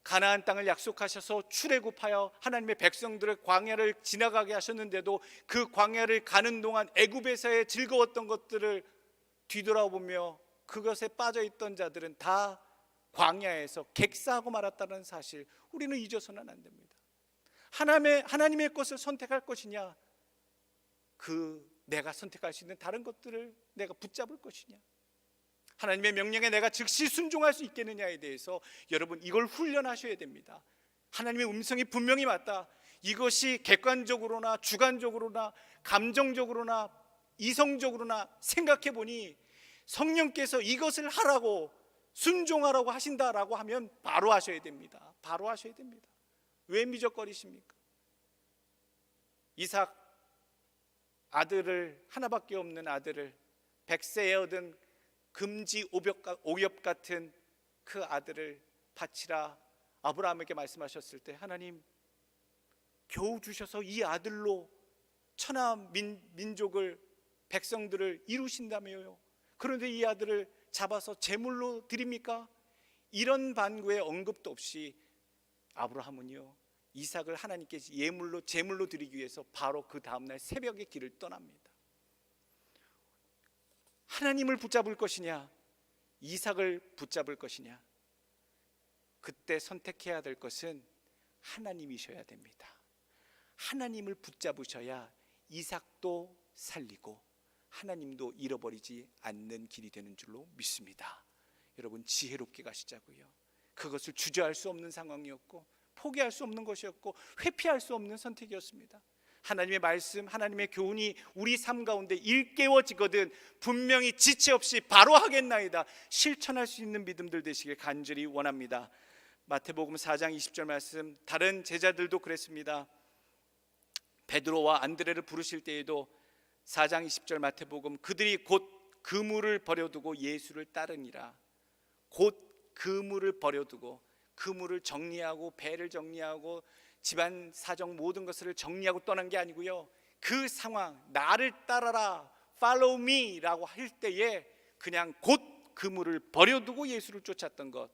가나안 땅을 약속하셔서 출애굽하여 하나님의 백성들을 광야를 지나가게 하셨는데도 그 광야를 가는 동안 애굽에서의 즐거웠던 것들을 뒤돌아보며 그것에 빠져있던 자들은 다 광야에서 객사하고 말았다는 사실, 우리는 잊어서는 안 됩니다. 하나님의 것을 선택할 것이냐, 내가 선택할 수 있는 다른 것들을 내가 붙잡을 것이냐, 하나님의 명령에 내가 즉시 순종할 수 있겠느냐에 대해서 여러분 이걸 훈련하셔야 됩니다. 하나님의 음성이 분명히 맞다, 이것이 객관적으로나 주관적으로나 감정적으로나 이성적으로나 생각해 보니 성령께서 이것을 하라고 순종하라고 하신다라고 하면 바로 하셔야 됩니다. 바로 하셔야 됩니다. 왜 미적거리십니까? 이삭 아들을, 하나밖에 없는 아들을, 백세에 얻은 금지 오엽 같은 그 아들을 바치라 아브라함에게 말씀하셨을 때 하나님 겨우 주셔서 이 아들로 천하 민족을, 백성들을 이루신다며요. 그런데 이 아들을 잡아서 제물로 드립니까? 이런 반구의 언급도 없이 아브라함은요, 이삭을 하나님께 제물로 드리기 위해서 바로 그 다음날 새벽에 길을 떠납니다. 하나님을 붙잡을 것이냐, 이삭을 붙잡을 것이냐, 그때 선택해야 될 것은 하나님이셔야 됩니다. 하나님을 붙잡으셔야 이삭도 살리고 하나님도 잃어버리지 않는 길이 되는 줄로 믿습니다. 여러분 지혜롭게 가시자고요. 그것을 주저할 수 없는 상황이었고 포기할 수 없는 것이었고 회피할 수 없는 선택이었습니다. 하나님의 말씀, 하나님의 교훈이 우리 삶 가운데 일깨워지거든 분명히 지체 없이 바로 하겠나이다 실천할 수 있는 믿음들 되시길 간절히 원합니다. 마태복음 4장 20절 말씀, 다른 제자들도 그랬습니다. 베드로와 안드레를 부르실 때에도 4장 20절 마태복음, 그들이 곧 그물을 버려두고 예수를 따르니라. 곧 그물을 버려두고, 그물을 정리하고 배를 정리하고 집안 사정 모든 것을 정리하고 떠난 게 아니고요, 그 상황, 나를 따라라, follow me 라고 할 때에 그냥 곧 그물을 버려두고 예수를 쫓았던 것,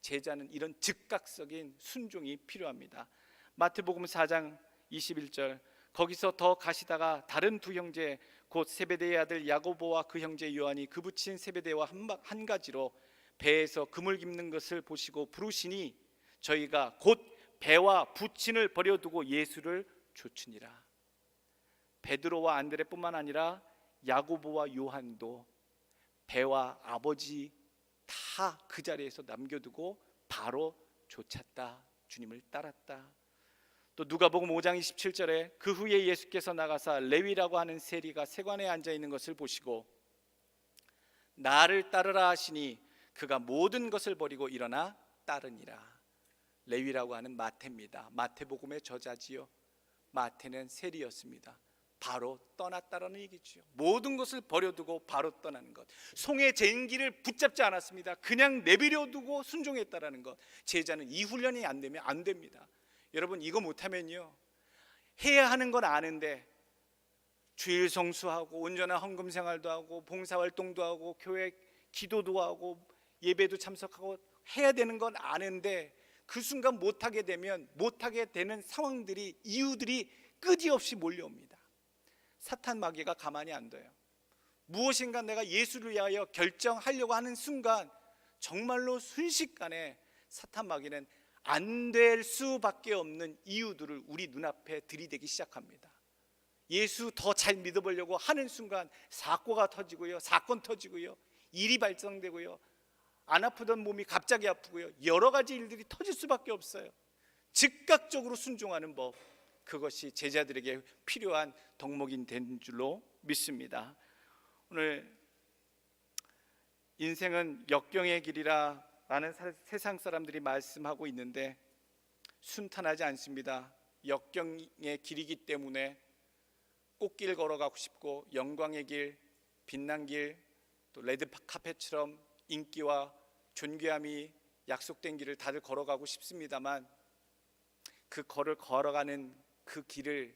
제자는 이런 즉각적인 순종이 필요합니다. 마태복음 4장 21절, 거기서 더 가시다가 다른 두 형제 곧 세베대의 아들 야고보와 그 형제 요한이 그 붙인 세베대와 한 가지로 배에서 그물 깁는 것을 보시고 부르시니 저희가 곧 배와 부친을 버려두고 예수를 쫓으니라. 베드로와 안드레뿐만 아니라 야고보와 요한도 배와 아버지 다 그 자리에서 남겨두고 바로 쫓았다. 주님을 따랐다. 또 누가복음 5장 27절에 그 후에 예수께서 나가사 레위라고 하는 세리가 세관에 앉아 있는 것을 보시고 나를 따르라 하시니 그가 모든 것을 버리고 일어나 따르니라. 레위라고 하는 마태입니다. 마태복음의 저자지요. 마태는 세리였습니다. 바로 떠났다라는 얘기죠. 모든 것을 버려두고 바로 떠나는 것. 송의 쟁기를 붙잡지 않았습니다. 그냥 내버려두고 순종했다라는 것. 제자는 이 훈련이 안 되면 안 됩니다. 여러분, 이거 못하면요, 해야 하는 건 아는데 주일 성수하고 온전한 헌금 생활도 하고 봉사활동도 하고 교회 기도도 하고 예배도 참석하고 해야 되는 건 아는데 그 순간 못하게 되면 못하게 되는 상황들이, 이유들이 끝이없이 몰려옵니다. 사탄 마귀가 가만히 안 둬요. 무엇인가 내가 예수를 위하여 결정하려고 하는 순간 정말로 순식간에 사탄 마귀는 안 될 수밖에 없는 이유들을 우리 눈앞에 들이대기 시작합니다. 예수 더 잘 믿어보려고 하는 순간 사고가 터지고요, 사건 터지고요, 일이 발생되고요, 안 아프던 몸이 갑자기 아프고요, 여러 가지 일들이 터질 수밖에 없어요. 즉각적으로 순종하는 법, 그것이 제자들에게 필요한 덕목이 된 줄로 믿습니다. 오늘 인생은 역경의 길이라 라는 세상 사람들이 말씀하고 있는데 순탄하지 않습니다. 역경의 길이기 때문에 꽃길 걸어가고 싶고 영광의 길, 빛난 길, 또 레드카펫처럼 인기와 존귀함이 약속된 길을 다들 걸어가고 싶습니다만 그 걸어가는 그 길을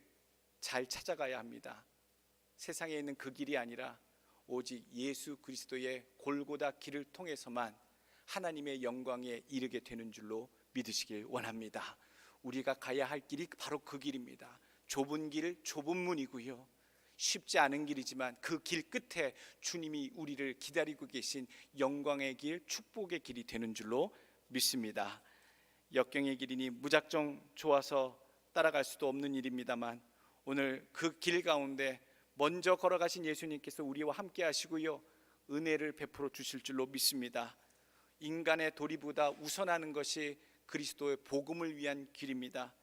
잘 찾아가야 합니다. 세상에 있는 그 길이 아니라 오직 예수 그리스도의 골고다 길을 통해서만 하나님의 영광에 이르게 되는 줄로 믿으시길 원합니다. 우리가 가야 할 길이 바로 그 길입니다. 좁은 길, 좁은 문이고요, 쉽지 않은 길이지만 그 길 끝에 주님이 우리를 기다리고 계신 영광의 길, 축복의 길이 되는 줄로 믿습니다. 역경의 길이니 무작정 좋아서 따라갈 수도 없는 일입니다만 오늘 그 길 가운데 먼저 걸어가신 예수님께서 우리와 함께 하시고요, 은혜를 베풀어 주실 줄로 믿습니다. 인간의 도리보다 우선하는 것이 그리스도의 복음을 위한 길입니다.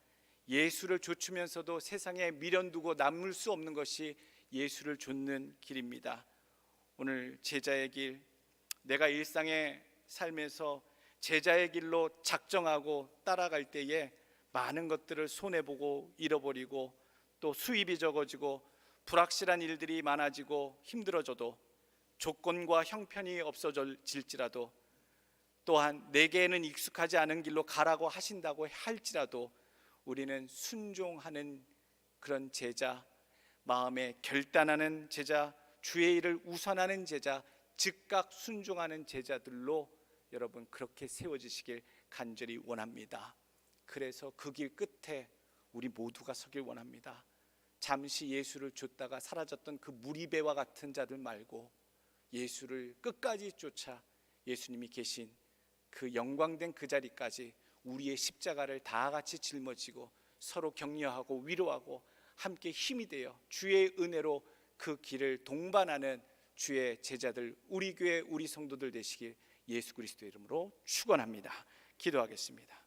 예수를 좇으면서도 세상에 미련두고 남을 수 없는 것이 예수를 좇는 길입니다. 오늘 제자의 길, 내가 일상의 삶에서 제자의 길로 작정하고 따라갈 때에 많은 것들을 손해보고 잃어버리고 또 수입이 적어지고 불확실한 일들이 많아지고 힘들어져도 조건과 형편이 없어질지라도 또한 내게는 익숙하지 않은 길로 가라고 하신다고 할지라도 우리는 순종하는 그런 제자, 마음에 결단하는 제자, 주의 일을 우선하는 제자, 즉각 순종하는 제자들로 여러분 그렇게 세워지시길 간절히 원합니다. 그래서 그 길 끝에 우리 모두가 서길 원합니다. 잠시 예수를 쫓다가 사라졌던 그 무리배와 같은 자들 말고 예수를 끝까지 쫓아 예수님이 계신 그 영광된 그 자리까지 우리의 십자가를 다 같이 짊어지고 서로 격려하고 위로하고 함께 힘이 되어 주의 은혜로 그 길을 동반하는 주의 제자들, 우리 교회 우리 성도들 되시길 예수 그리스도의 이름으로 축원합니다. 기도하겠습니다.